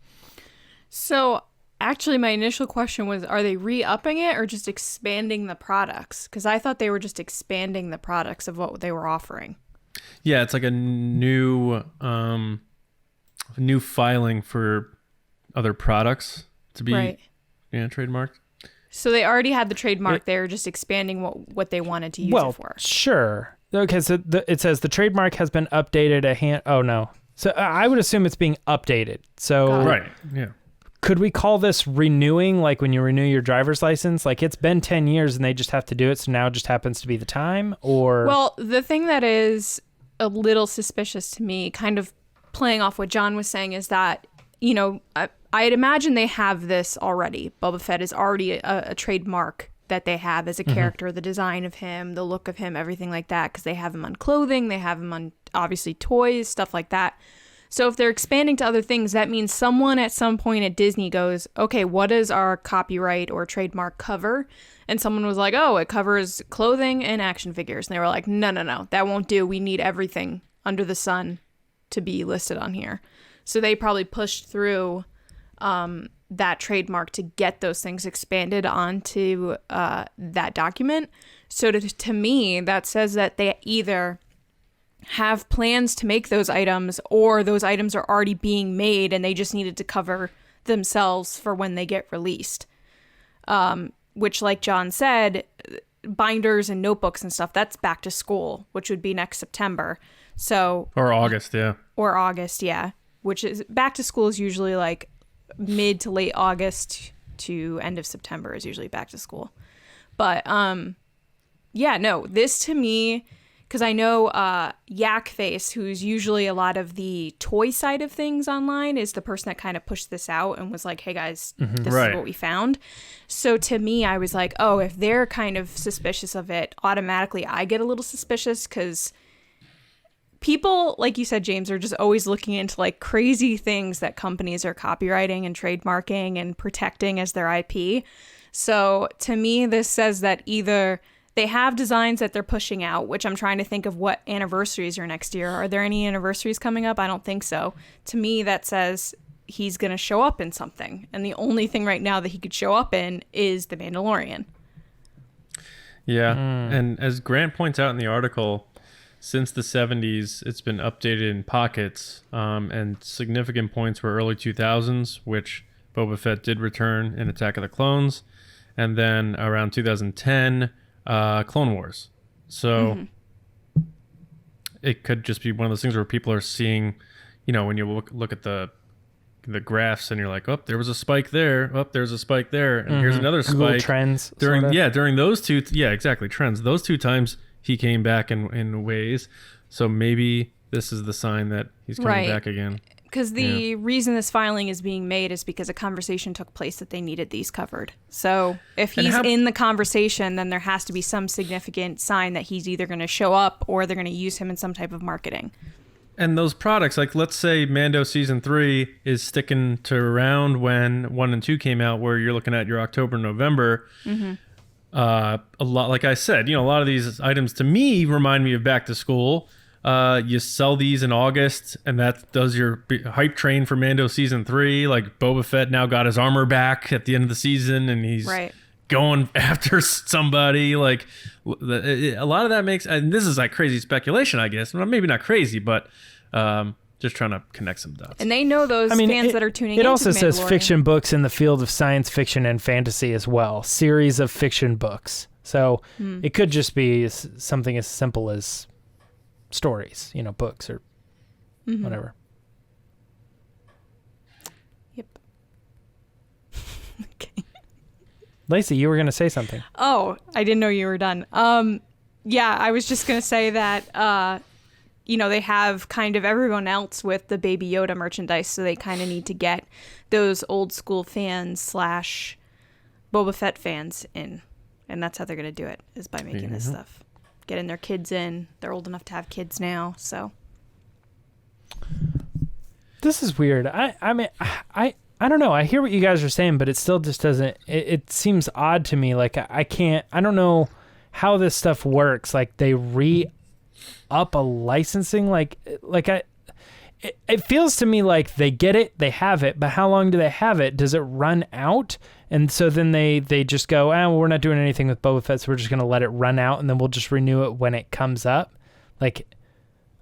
[SPEAKER 3] So actually my initial question was, are they re-upping it or just expanding the products? Because I thought they were just expanding the products of what they were offering.
[SPEAKER 1] Yeah, it's like a new filing for other products to be trademarked. So
[SPEAKER 3] they already had the trademark. They were just expanding what they wanted to use it for.
[SPEAKER 2] Sure. Okay, so it says the trademark has been updated oh no. So I would assume it's being updated. So
[SPEAKER 1] right, yeah.
[SPEAKER 2] Could we call this renewing, like when you renew your driver's license? Like it's been 10 years and they just have to do it, so now it just happens to be the time? Or
[SPEAKER 3] Well, the thing that is a little suspicious to me, kind of playing off what John was saying, is that, you know, I'd imagine they have this already. Boba Fett is already a trademark that they have as a character, the design of him, the look of him, everything like that, because they have him on clothing, they have him on, obviously, toys, stuff like that. So if they're expanding to other things, that means someone at some point at Disney goes, okay, what does our copyright or trademark cover? And someone was like, oh, it covers clothing and action figures. And they were like, no, that won't do. We need everything under the sun to be listed on here. So they probably pushed through that trademark to get those things expanded onto that document. So to me, that says that they either have plans to make those items, or those items are already being made and they just needed to cover themselves for when they get released. Which, like John said, binders and notebooks and stuff, that's back to school, which would be next September. So
[SPEAKER 1] or August, yeah.
[SPEAKER 3] Or August, yeah. Which is back to school is usually like mid to late August to end of September is usually back to school. But this to me, because I know Yak Face, who's usually a lot of the toy side of things online, is the person that kind of pushed this out and was like, hey guys, this is what we found. So to me, I was like, oh, if they're kind of suspicious of it, automatically I get a little suspicious, because people, like you said, James, are just always looking into like crazy things that companies are copywriting and trademarking and protecting as their IP. So to me, this says that either they have designs that they're pushing out, which I'm trying to think of what anniversaries are next year. Are there any anniversaries coming up? I don't think so. To me, that says he's going to show up in something. And the only thing right now that he could show up in is The Mandalorian.
[SPEAKER 1] Yeah. And as Grant points out in the article, since the 70s, it's been updated in pockets, and significant points were early 2000s, which Boba Fett did return in Attack of the Clones, and then around 2010, Clone Wars. So it could just be one of those things where people are seeing, you know, when you look at the graphs and you're like, oh, there was a spike there, oh, there's a spike there, and here's another
[SPEAKER 2] Google
[SPEAKER 1] spike.
[SPEAKER 2] Trends
[SPEAKER 1] during
[SPEAKER 2] sorta.
[SPEAKER 1] During those two, exactly, trends. Those two times he came back in ways, so maybe this is the sign that he's coming back again.
[SPEAKER 3] Because the reason this filing is being made is because a conversation took place that they needed these covered. So if he's in the conversation, then there has to be some significant sign that he's either going to show up or they're going to use him in some type of marketing.
[SPEAKER 1] And those products, like let's say Mando Season 3 is sticking to around when 1 and 2 came out, where you're looking at your October, November. A lot, like I said, a lot of these items to me remind me of back to school. You sell these in August, and that does your hype train for Mando Season 3. Like Boba Fett now got his armor back at the end of the season, and he's going after somebody. Like a lot of that makes, and this is like crazy speculation, I guess. Well, maybe not crazy, but just trying to connect some dots.
[SPEAKER 3] And they know those fans that are tuning in.
[SPEAKER 2] It also says fiction books in the field of science fiction and fantasy as well. Series of fiction books. So it could just be something as simple as stories, books or whatever.
[SPEAKER 3] Yep. Okay.
[SPEAKER 2] Lacey, you were going to say something.
[SPEAKER 3] Oh, I didn't know you were done. Yeah, I was just going to say that, they have kind of everyone else with the Baby Yoda merchandise, so they kind of need to get those old school fans / Boba Fett fans in. And that's how they're going to do it, is by making this stuff. Getting their kids in. They're old enough to have kids now, so.
[SPEAKER 2] This is weird. I mean, I don't know. I hear what you guys are saying, but it still just doesn't, it seems odd to me. Like, I don't know how this stuff works. Like, they re-up a licensing, it feels to me like they get it, they have it, but how long do they have it? Does it run out? And so then they just go, well, we're not doing anything with Boba Fett, so we're just going to let it run out, and then we'll just renew it when it comes up. Like,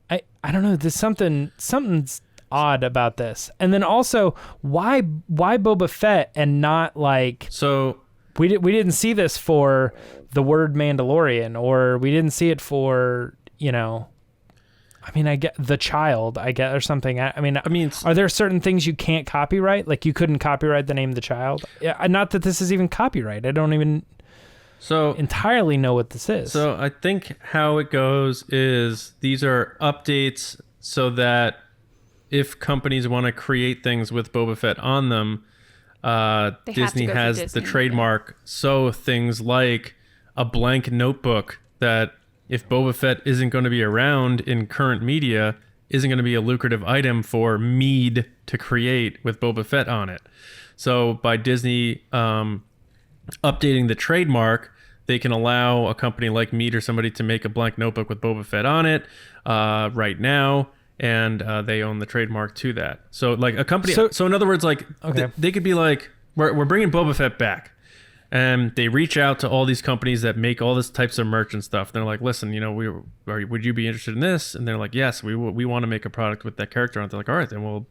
[SPEAKER 2] I don't know. There's something's odd about this. And then also, why Boba Fett and not like...
[SPEAKER 1] So...
[SPEAKER 2] We didn't see this for the word Mandalorian, or we didn't see it for, I mean, I get the child, or something. I mean, are there certain things you can't copyright? Like, you couldn't copyright the name the child? Yeah, not that this is even copyright. I don't even entirely know what this is.
[SPEAKER 1] So I think how it goes is these are updates so that if companies want to create things with Boba Fett on them, Disney has the trademark. So things like a blank notebook that if Boba Fett isn't going to be around in current media, isn't going to be a lucrative item for Mead to create with Boba Fett on it. So by Disney updating the trademark, they can allow a company like Mead or somebody to make a blank notebook with Boba Fett on it right now. And they own the trademark to that. So like a company, so in other words, like they could be like, we're bringing Boba Fett back. And they reach out to all these companies that make all this types of merch and stuff. They're like, listen, would you be interested in this? And they're like, yes, we want to make a product with that character on it. They're like, all right, then we'll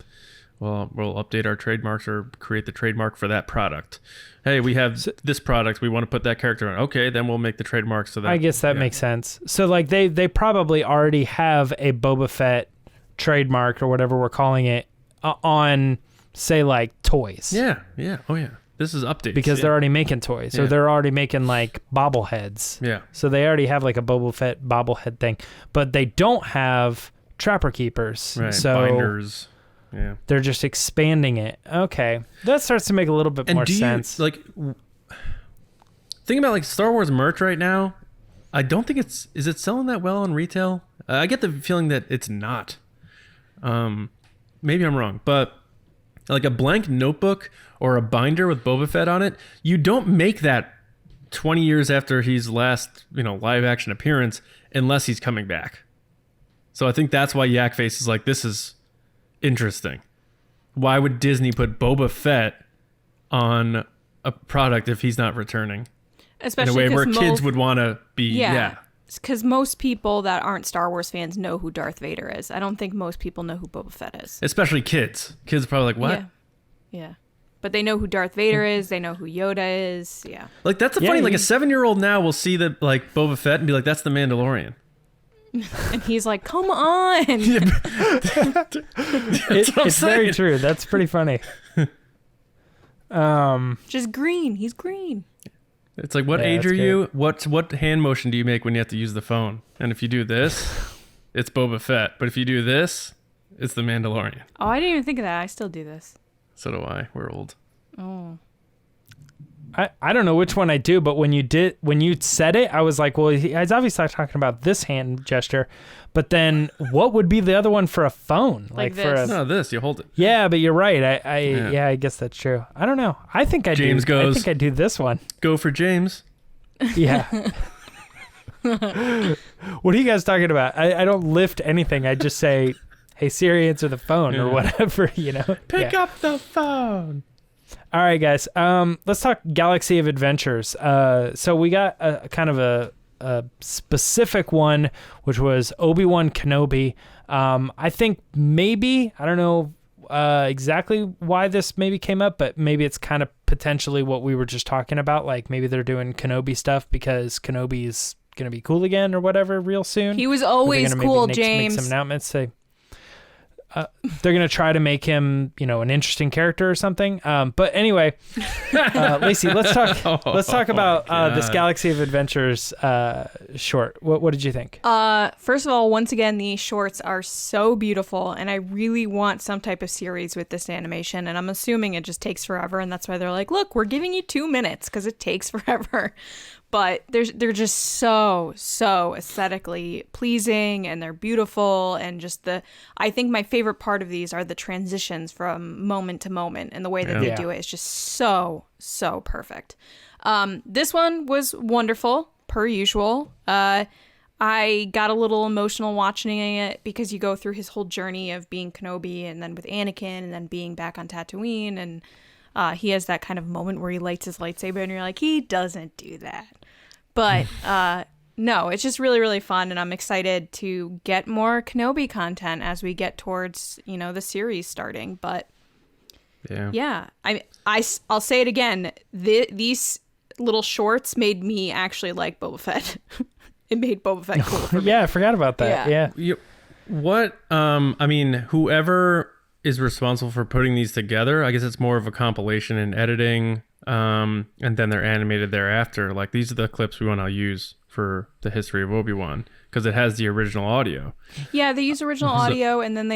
[SPEAKER 1] update our trademarks or create the trademark for that product. Hey, we have this product. We want to put that character on. Okay, then we'll make the trademark so that...
[SPEAKER 2] I guess that makes sense. So like they probably already have a Boba Fett trademark or whatever we're calling it on, say, like toys.
[SPEAKER 1] Yeah. Oh yeah. This is updates
[SPEAKER 2] because they're already making toys, so they're already making like bobbleheads.
[SPEAKER 1] Yeah.
[SPEAKER 2] So they already have like a Boba Fett bobblehead thing, but they don't have Trapper Keepers.
[SPEAKER 1] Right.
[SPEAKER 2] So
[SPEAKER 1] binders. Yeah.
[SPEAKER 2] They're just expanding it. Okay, that starts to make a little bit more sense.
[SPEAKER 1] Like, think about like Star Wars merch right now. I don't think is it selling that well in retail? I get the feeling that it's not. Maybe I'm wrong, but like a blank notebook or a binder with Boba Fett on it, you don't make that 20 years after his last, live action appearance unless he's coming back. So I think that's why Yak Face is like, this is interesting. Why would Disney put Boba Fett on a product if he's not returning?
[SPEAKER 3] Especially
[SPEAKER 1] in a way where kids would want to be, yeah.
[SPEAKER 3] Because most people that aren't Star Wars fans know who Darth Vader is. I don't think most people know who Boba Fett is.
[SPEAKER 1] Especially kids. Kids are probably like, what?
[SPEAKER 3] Yeah. But they know who Darth Vader is. They know who Yoda is. Yeah.
[SPEAKER 1] Like, that's funny. Like, a 7-year-old now will see the Boba Fett and be like, that's the Mandalorian.
[SPEAKER 3] And he's like, come on.
[SPEAKER 2] It's very true. That's pretty funny.
[SPEAKER 3] Just green. He's green.
[SPEAKER 1] It's like, what age are you? What hand motion do you make when you have to use the phone? And if you do this, it's Boba Fett. But if you do this, it's the Mandalorian.
[SPEAKER 3] Oh, I didn't even think of that. I still do this.
[SPEAKER 1] So do I. We're old.
[SPEAKER 3] Oh.
[SPEAKER 2] I don't know which one I do, but when you said it, I was like, well, he's obviously talking about this hand gesture. But then what would be the other one for a phone?
[SPEAKER 3] Like
[SPEAKER 2] this.
[SPEAKER 1] No, this. You hold it.
[SPEAKER 2] Yeah, but you're right. I guess that's true. I don't know. I think I do this one.
[SPEAKER 1] Go for James.
[SPEAKER 2] Yeah. What are you guys talking about? I don't lift anything. I just say, hey, Siri, answer the phone or whatever,
[SPEAKER 1] Pick up the phone.
[SPEAKER 2] All right, guys. Let's talk Galaxy of Adventures. So we got a kind of a specific one, which was Obi-Wan Kenobi. I think maybe, I don't know exactly why this maybe came up, but maybe it's kind of potentially what we were just talking about. Like maybe they're doing Kenobi stuff because Kenobi's going to be cool again or whatever real soon.
[SPEAKER 3] He was always cool, James.
[SPEAKER 2] Make some announcements. Say, they're gonna try to make him, an interesting character or something. But anyway, Lacey, let's talk about this Galaxy of Adventures short. What did you think?
[SPEAKER 3] First of all, once again, these shorts are so beautiful, and I really want some type of series with this animation. And I'm assuming it just takes forever, and that's why they're like, "Look, we're giving you 2 minutes because it takes forever." But they're just so aesthetically pleasing, and they're beautiful, and just I think my favorite part of these are the transitions from moment to moment, and the way that they do it is just so perfect. This one was wonderful, per usual. I got a little emotional watching it because you go through his whole journey of being Kenobi, and then with Anakin, and then being back on Tatooine, and he has that kind of moment where he lights his lightsaber, and you're like, he doesn't do that. But no, it's just really, really fun, and I'm excited to get more Kenobi content as we get towards, the series starting. But yeah, I'll say it again. These little shorts made me actually like Boba Fett. It made Boba Fett cool for me.
[SPEAKER 2] Yeah, I forgot about that. Yeah.
[SPEAKER 1] Whoever is responsible for putting these together, I guess it's more of a compilation and editing, and then they're animated thereafter. Like, these are the clips we want to use for the history of Obi-Wan, because it has the original audio.
[SPEAKER 3] Yeah, they use original audio, and then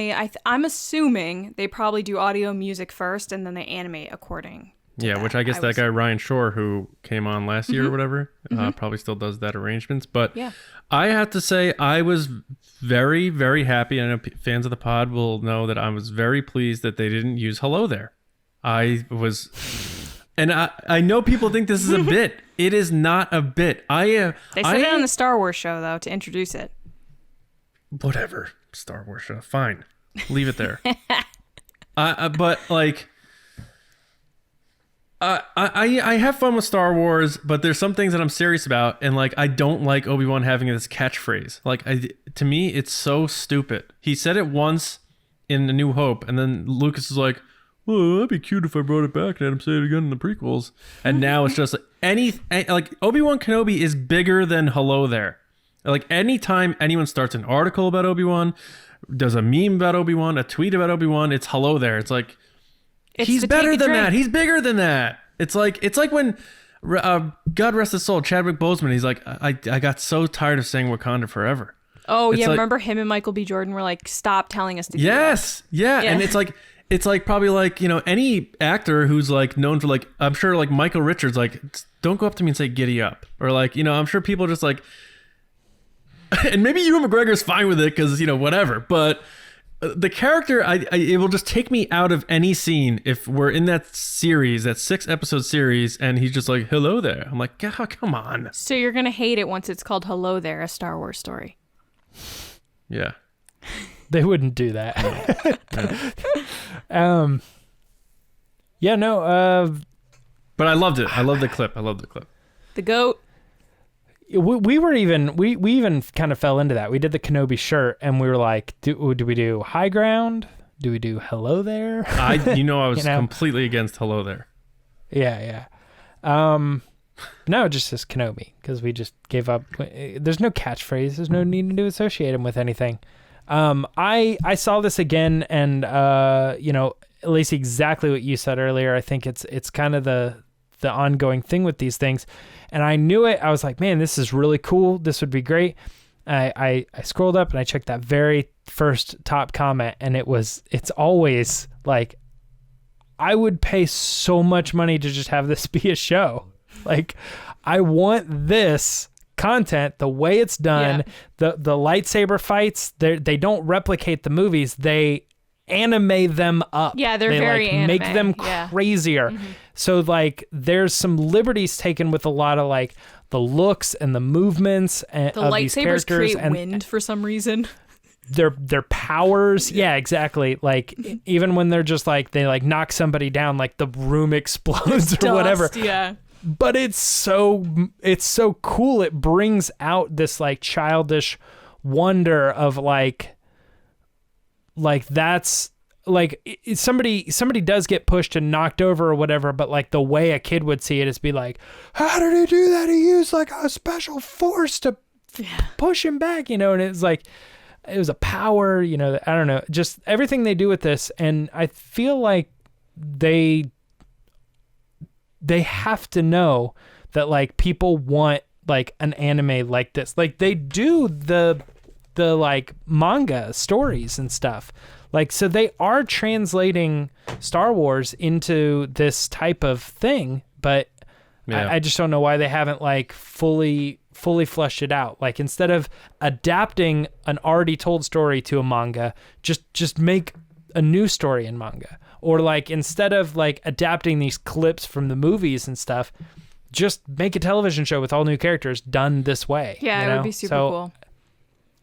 [SPEAKER 3] I'm assuming they probably do audio music first, and then they animate according.
[SPEAKER 1] Yeah, which I guess that guy Ryan Shore, who came on last year or whatever, probably still does that arrangements. But I have to say, I was very, very happy. I know fans of the pod will know that I was very pleased that they didn't use "Hello There." I was, and I know people think this is a bit. It is not a bit. They said it on the Star Wars show, though, to introduce it. Whatever, Star Wars show. Fine, leave it there. But like. I have fun with Star Wars, but there's some things that I'm serious about, and like, I don't like Obi-Wan having this catchphrase. Like, to me, it's so stupid. He said it once in A New Hope, and then Lucas is like, "Well, that'd be cute if I brought it back and had him say it again in the prequels." And now it's just like Obi-Wan Kenobi is bigger than "Hello There." Like, anytime anyone starts an article about Obi-Wan, does a meme about Obi-Wan, a tweet about Obi-Wan, it's "Hello There." It's like, he's better than that. He's bigger than that. It's like when, God rest his soul, Chadwick Boseman, he's like, I got so tired of saying Wakanda forever.
[SPEAKER 3] Oh, it's remember him and Michael B. Jordan were like, stop telling us to do that.
[SPEAKER 1] Yeah. And it's like probably like, any actor who's like known for like, I'm sure like Michael Richards, like, don't go up to me and say giddy up. Or like, I'm sure people just like, and maybe Ewan McGregor's fine with it because, whatever. But the character, it will just take me out of any scene if we're in that series, that 6-episode series, and he's just like, "Hello there." I'm like, "God, come on."
[SPEAKER 3] So you're going to hate it once it's called Hello There, a Star Wars story.
[SPEAKER 1] Yeah.
[SPEAKER 2] They wouldn't do that.
[SPEAKER 1] But I loved it. I loved the clip.
[SPEAKER 3] The GOAT.
[SPEAKER 2] We even kind of fell into that. We did the Kenobi shirt, and we were like, do we do high ground? Do we do "Hello There"?
[SPEAKER 1] I was completely against "Hello There."
[SPEAKER 2] Yeah. No, it just says Kenobi because we just gave up. There's no catchphrase. There's no need to associate him with anything. I saw this again, and Lacey, exactly what you said earlier. I think it's kind of the ongoing thing with these things. And I knew it. I was like, man, this is really cool. This would be great. I scrolled up and I checked that very first top comment, and it's always like, I would pay so much money to just have this be a show. Like, I want this content the way it's done. Yeah. The lightsaber fights, they don't replicate the movies. They anime them up.
[SPEAKER 3] Yeah, they're very anime.
[SPEAKER 2] Make them crazier. Mm-hmm. So like, there's some liberties taken with a lot of like the looks and the movements and
[SPEAKER 3] the lightsabers create wind for some reason.
[SPEAKER 2] Their powers, yeah, exactly. Like, even when they're just like, they like knock somebody down, like the room explodes or whatever. Yeah. But it's so cool. It brings out this like childish wonder of like that's like, somebody does get pushed and knocked over or whatever, but like the way a kid would see it is be like, how did he do that? He used like a special force to push him back, and it's like, it was a power, you know, I don't know, just everything they do with this. And I feel like they have to know that like people want like an anime like this. Like they do the like manga stories and stuff. Like, so they are translating Star Wars into this type of thing, but I just don't know why they haven't like fully fleshed it out. Like instead of adapting an already told story to a manga, just make a new story in manga. Or like instead of like adapting these clips from the movies and stuff, just make a television show with all new characters done this way.
[SPEAKER 3] Yeah,
[SPEAKER 2] you know?
[SPEAKER 3] It would be super cool.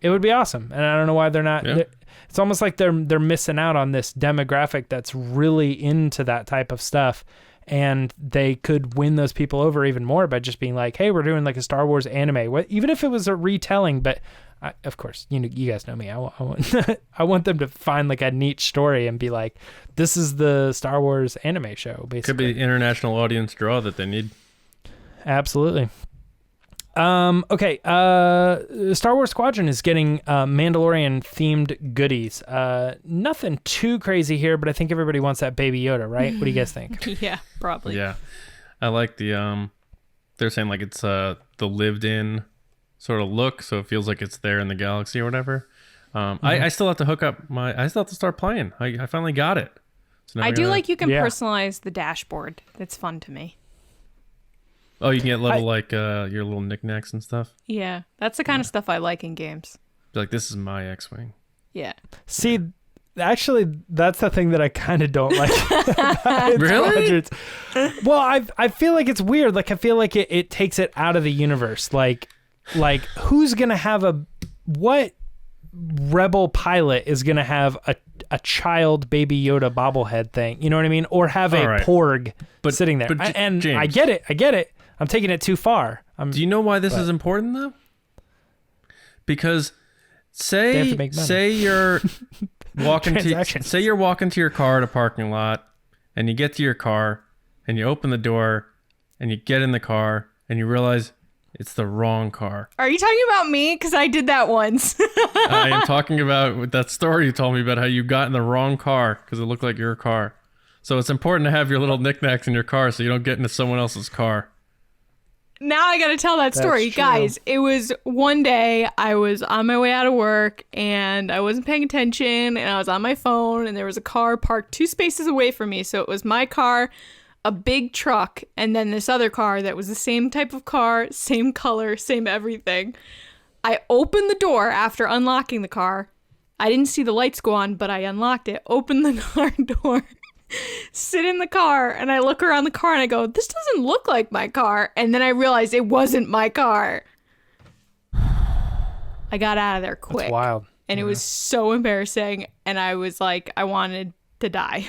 [SPEAKER 2] It would be awesome. And I don't know why they're not.
[SPEAKER 1] Yeah.
[SPEAKER 2] It's almost like they're missing out on this demographic that's really into that type of stuff. And they could win those people over even more by just being like, hey, we're doing like a Star Wars anime. Even if it was a retelling, but of course, you guys know me. I want I want them to find like a neat story and be like, this is the Star Wars anime show, basically.
[SPEAKER 1] Could be the international audience draw that they need.
[SPEAKER 2] Absolutely. Okay. Star Wars Squadron is getting Mandalorian themed goodies. Nothing too crazy here, but I think everybody wants that Baby Yoda, right? What do you guys think?
[SPEAKER 3] Yeah, probably.
[SPEAKER 1] Yeah, I like the they're saying like it's the lived-in sort of look, so it feels like it's there in the galaxy or whatever. I still have to hook up I still have to start playing. I finally got it. So
[SPEAKER 3] I do like you can personalize the dashboard. That's fun to me.
[SPEAKER 1] Oh, you can get little your little knickknacks and stuff.
[SPEAKER 3] Yeah, that's the kind of stuff I like in games.
[SPEAKER 1] Be like, this is my X-wing.
[SPEAKER 3] Yeah.
[SPEAKER 2] See, actually, that's the thing that I kind of don't like.
[SPEAKER 1] Really?
[SPEAKER 2] Well, I feel like it's weird. Like I feel like it takes it out of the universe. Like who's gonna have what rebel pilot is gonna have a child Baby Yoda bobblehead thing? You know what I mean? Or have a Porg sitting there? And
[SPEAKER 1] James,
[SPEAKER 2] I get it. I'm taking it too far.
[SPEAKER 1] Do you know why this is important though? Because say you're walking to your car at a parking lot, and you get to your car and you open the door and you get in the car and you realize it's the wrong car.
[SPEAKER 3] Are you talking about me? Because I did that once.
[SPEAKER 1] I am talking about that story you told me about how you got in the wrong car because it looked like your car. So it's important to have your little knickknacks in your car so you don't get into someone else's car.
[SPEAKER 3] Now I got to tell that story. Guys, it was one day I was on my way out of work and I wasn't paying attention and I was on my phone and there was a car parked 2 spaces away from me. So it was my car, a big truck, and then this other car that was the same type of car, same color, same everything. I opened the door after unlocking the car. I didn't see the lights go on, but I unlocked it, opened the car door, sit in the car, and I look around the car and I go, this doesn't look like my car. And then I realized it wasn't my car. I got out of there quick.
[SPEAKER 2] That's wild.
[SPEAKER 3] And it was so embarrassing. And I was like, I wanted to die.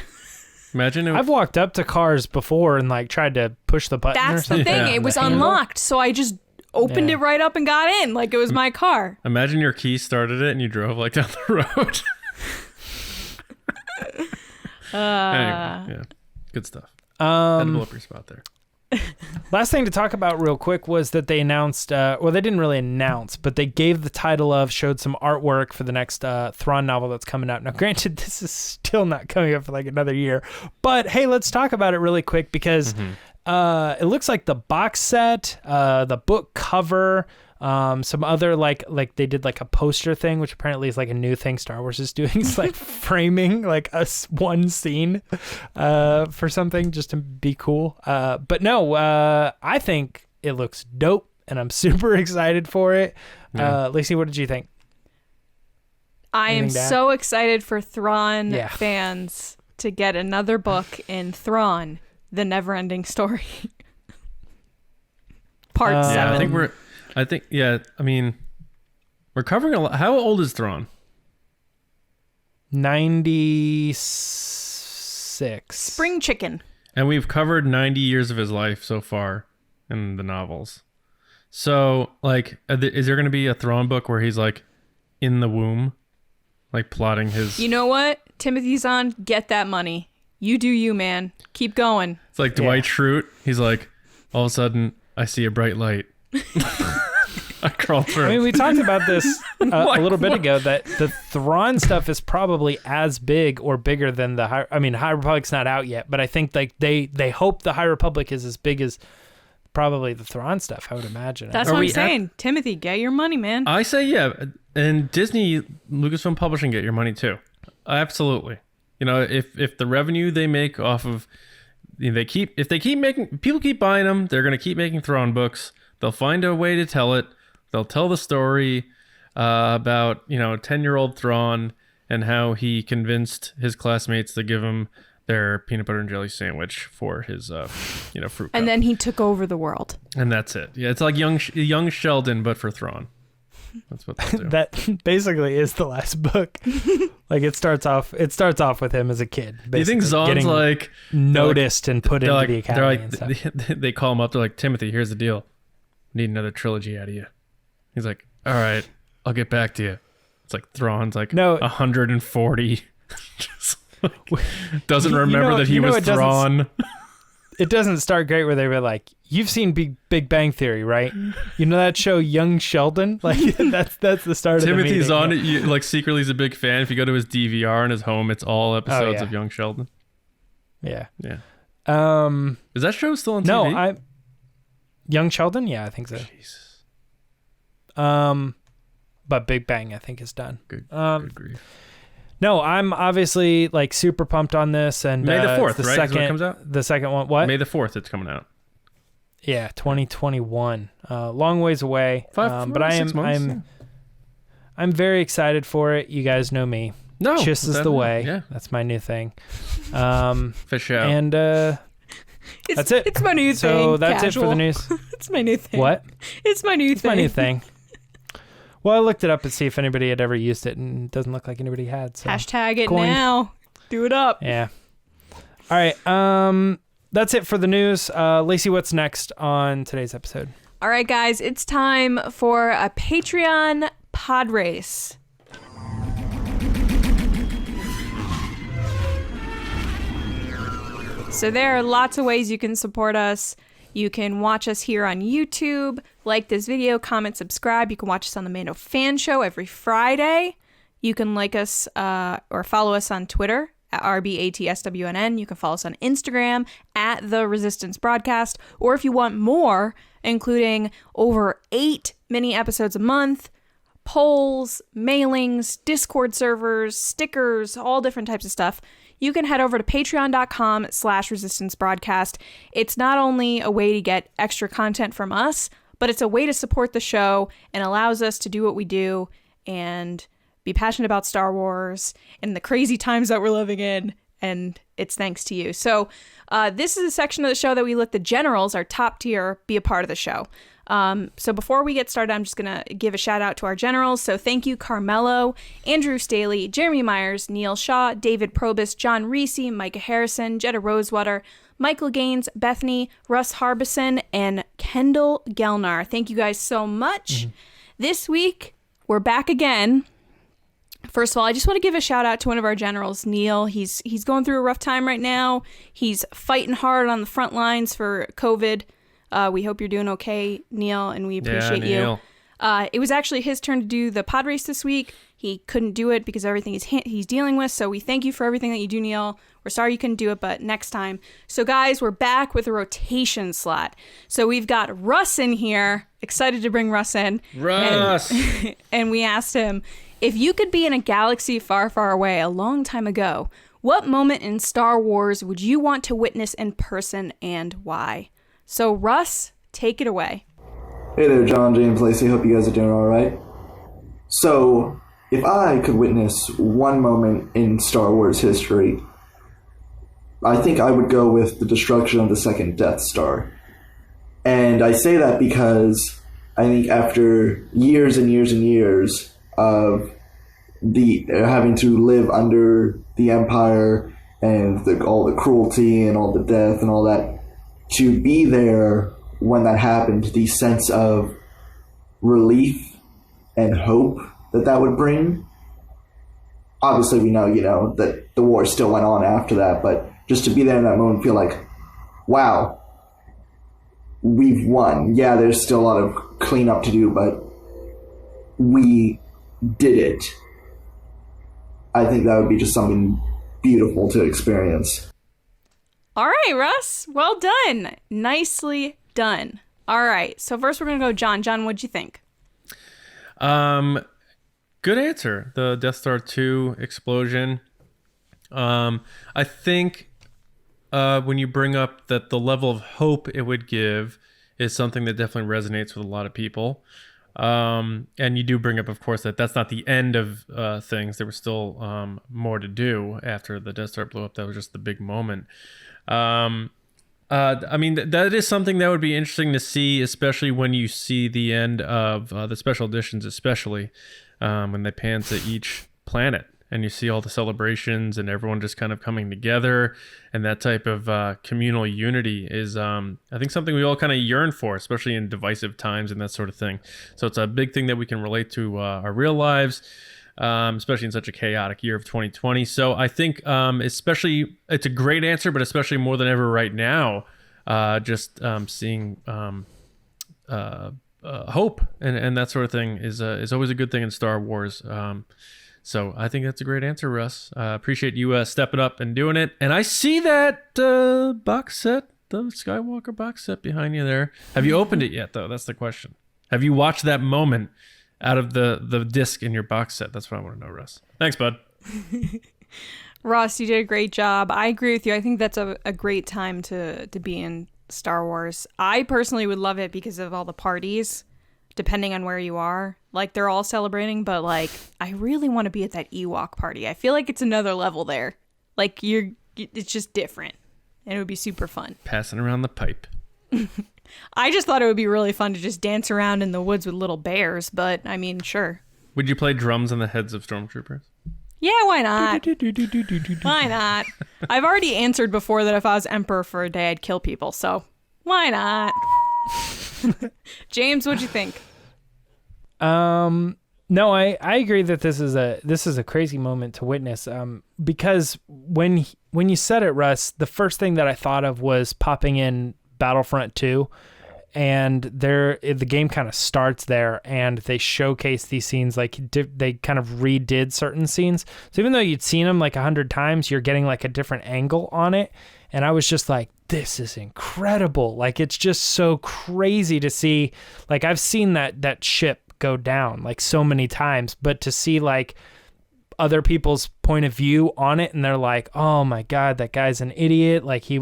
[SPEAKER 1] Imagine
[SPEAKER 2] I've walked up to cars before and like tried to push the button.
[SPEAKER 3] That's
[SPEAKER 2] or something.
[SPEAKER 3] the thing. It was unlocked. So I just opened it right up and got in like it was my car.
[SPEAKER 1] Imagine your key started it and you drove like down the road. Anyway, yeah, good stuff. Had to blow up your spot there.
[SPEAKER 2] Last thing to talk about real quick was that they announced, well, they didn't really announce, but they gave the title of, showed some artwork for the next Thrawn novel that's coming out. Now, granted, this is still not coming up for like another year, but hey, let's talk about it really quick because it looks like the box set, the book cover, some other like they did like a poster thing, which apparently is like a new thing Star Wars is doing. It's like framing like one scene for something just to be cool. But no, I think it looks dope and I'm super excited for it. Lacey, what did you think?
[SPEAKER 3] I am so excited for Thrawn fans to get another book in Thrawn, The Neverending Story. Part 7.
[SPEAKER 1] I mean, we're covering a lot. How old is Thrawn?
[SPEAKER 2] 96.
[SPEAKER 3] Spring chicken.
[SPEAKER 1] And we've covered 90 years of his life so far in the novels. So, like, is there going to be a Thrawn book where he's, like, in the womb? Like, plotting his...
[SPEAKER 3] You know what? Timothy Zahn, get that money. You do you, man. Keep going.
[SPEAKER 1] It's like Dwight Schrute. He's like, all of a sudden, I see a bright light. I crawled through.
[SPEAKER 2] I mean, we talked about this a little bit ago, that the Thrawn stuff is probably as big or bigger than the High... I mean, High Republic's not out yet, but I think like they hope the High Republic is as big as probably the Thrawn stuff, I would imagine.
[SPEAKER 3] That's what I'm saying. Timothy, get your money, man.
[SPEAKER 1] I say yeah. And Disney, Lucasfilm Publishing, get your money too. Absolutely. You know, if the revenue they make off of... You know, if they keep making... People keep buying them, they're going to keep making Thrawn books. They'll find a way to tell it. They'll tell the story about, you know, 10-year-old Thrawn and how he convinced his classmates to give him their peanut butter and jelly sandwich for his, fruit cup.
[SPEAKER 3] And then he took over the world.
[SPEAKER 1] And that's it. Yeah, it's like young Sheldon, but for Thrawn. That's what they'll do.
[SPEAKER 2] That basically is the last book. Like it starts off with him as a kid.
[SPEAKER 1] Do you think Zahn's like
[SPEAKER 2] noticed and put into the academy?
[SPEAKER 1] They call him up. They're like, Timothy, here's the deal. Need another trilogy out of you. He's like, all right, I'll get back to you. It's like Thrawn's like 140. Just like, doesn't remember that he was Thrawn.
[SPEAKER 2] It doesn't start great where they were like, you've seen Big Bang Theory, right? You know that show Young Sheldon? Like that's the start of the meeting.
[SPEAKER 1] Timothy's on it. Like secretly he's a big fan. If you go to his DVR in his home, it's all episodes of Young Sheldon.
[SPEAKER 2] Yeah.
[SPEAKER 1] Yeah. Is that show still on TV?
[SPEAKER 2] No, Young Sheldon? Yeah, I think so.
[SPEAKER 1] Jesus.
[SPEAKER 2] But Big Bang, I think, is done.
[SPEAKER 1] Good grief.
[SPEAKER 2] No, I'm obviously like super pumped on this, and
[SPEAKER 1] May the 4th,
[SPEAKER 2] the
[SPEAKER 1] right?
[SPEAKER 2] Second,
[SPEAKER 1] is when it comes out?
[SPEAKER 2] The second one, what?
[SPEAKER 1] May the 4th, it's coming out.
[SPEAKER 2] Yeah, 2021. Long ways away. But I'm very excited for it. You guys know me.
[SPEAKER 1] No,
[SPEAKER 2] Chiss is the way.
[SPEAKER 1] Yeah,
[SPEAKER 2] that's my new thing.
[SPEAKER 1] For sure.
[SPEAKER 2] And that's it.
[SPEAKER 3] It's my new thing.
[SPEAKER 2] So that's it for the news.
[SPEAKER 3] It's my new thing.
[SPEAKER 2] What?
[SPEAKER 3] It's my new thing.
[SPEAKER 2] It's my new thing. Well, I looked it up to see if anybody had ever used it, and it doesn't look like anybody had. So.
[SPEAKER 3] Hashtag it
[SPEAKER 2] Coined.
[SPEAKER 3] now. Do it up.
[SPEAKER 2] Yeah. All right. That's it for the news. Lacey, what's next on today's episode?
[SPEAKER 3] All right, guys. It's time for a Patreon pod race. So there are lots of ways you can support us. You can watch us here on YouTube, like this video, comment, subscribe. You can watch us on the Mando Fan Show every Friday. You can like us or follow us on Twitter at RBATSWNN. You can follow us on Instagram at The Resistance Broadcast. Or if you want more, including over 8 mini episodes a month, polls, mailings, Discord servers, stickers, all different types of stuff, you can head over to patreon.com/resistancebroadcast. It's not only a way to get extra content from us, but it's a way to support the show and allows us to do what we do and be passionate about Star Wars and the crazy times that we're living in. And it's thanks to you. So this is a section of the show that we let the generals, our top tier, be a part of the show. So before we get started, I'm just going to give a shout out to our generals. So thank you, Carmelo, Andrew Staley, Jeremy Myers, Neil Shaw, David Probus, John Reese, Micah Harrison, Jetta Rosewater, Michael Gaines, Bethany, Russ Harbison, and Kendall Gelnar. Thank you guys so much. This week, we're back again. First of all, I just want to give a shout out to one of our generals, Neil. He's going through a rough time right now. He's fighting hard on the front lines for COVID. We hope you're doing okay, Neil, and we appreciate you. It was actually his turn to do the pod race this week. He couldn't do it because of everything he's dealing with, so we thank you for everything that you do, Neil. We're sorry you couldn't do it, but next time. So, guys, we're back with a rotation slot. So we've got Russ in here. Excited to bring Russ in.
[SPEAKER 1] Russ!
[SPEAKER 3] And we asked him, if you could be in a galaxy far, far away a long time ago, what moment in Star Wars would you want to witness in person and why? So, Russ, take it away.
[SPEAKER 4] Hey there, John, James, Lacey. Hope you guys are doing all right. So, if I could witness one moment in Star Wars history, I think I would go with the destruction of the second Death Star. And I say that because I think after years and years and years of having to live under the Empire and all the cruelty and all the death and all that, to be there when that happened, the sense of relief and hope that would bring. Obviously, we know, that the war still went on after that, but just to be there in that moment and feel like, wow, we've won. Yeah, there's still a lot of cleanup to do, but we did it. I think that would be just something beautiful to experience.
[SPEAKER 3] All right, Russ. Well done. Nicely done. All right. So first we're going to go John. John, what'd you think?
[SPEAKER 1] Good answer. The Death Star 2 explosion. I think when you bring up that the level of hope it would give is something that definitely resonates with a lot of people. And you do bring up, of course, that that's not the end of things. There was still more to do after the Death Star blew up. That was just the big moment. I mean, that is something that would be interesting to see, especially when you see the end of the special editions, especially when they pan to each planet and you see all the celebrations and everyone just kind of coming together, and that type of communal unity is, I think, something we all kind of yearn for, especially in divisive times and that sort of thing. So it's a big thing that we can relate to our real lives, especially in such a chaotic year of 2020. So I think especially, it's a great answer, but especially more than ever right now, just seeing hope and that sort of thing is always a good thing in Star Wars. So I think that's a great answer, Russ. Appreciate you stepping up and doing it. And I see that box set, the Skywalker box set behind you there. Have you opened it yet, though? That's the question. Have you watched that moment out of the disc in your box set? That's what I want to know, Russ. Thanks, bud.
[SPEAKER 3] Ross, you did a great job. I agree with you. I think that's a great time to be in Star Wars. I personally would love it because of all the parties, depending on where you are. Like, they're all celebrating, but, like, I really want to be at that Ewok party. I feel like it's another level there. Like, it's just different. And it would be super fun.
[SPEAKER 1] Passing around the pipe.
[SPEAKER 3] I just thought it would be really fun to just dance around in the woods with little bears, but, I mean, sure.
[SPEAKER 1] Would you play drums on the heads of stormtroopers?
[SPEAKER 3] Yeah, why not? Why not? I've already answered before that if I was emperor for a day, I'd kill people, so why not? James, what'd you think?
[SPEAKER 2] No, I agree that this is a crazy moment to witness. Because when you said it, Russ, the first thing that I thought of was popping in Battlefront 2, and the game kind of starts there, and they showcase these scenes, like they kind of redid certain scenes. So even though you'd seen them like 100 times, you're getting like a different angle on it. And I was just like, this is incredible. Like, it's just so crazy to see. Like, I've seen that ship go down like so many times, but to see like other people's point of view on it, and they're like, oh my God, that guy's an idiot. Like, he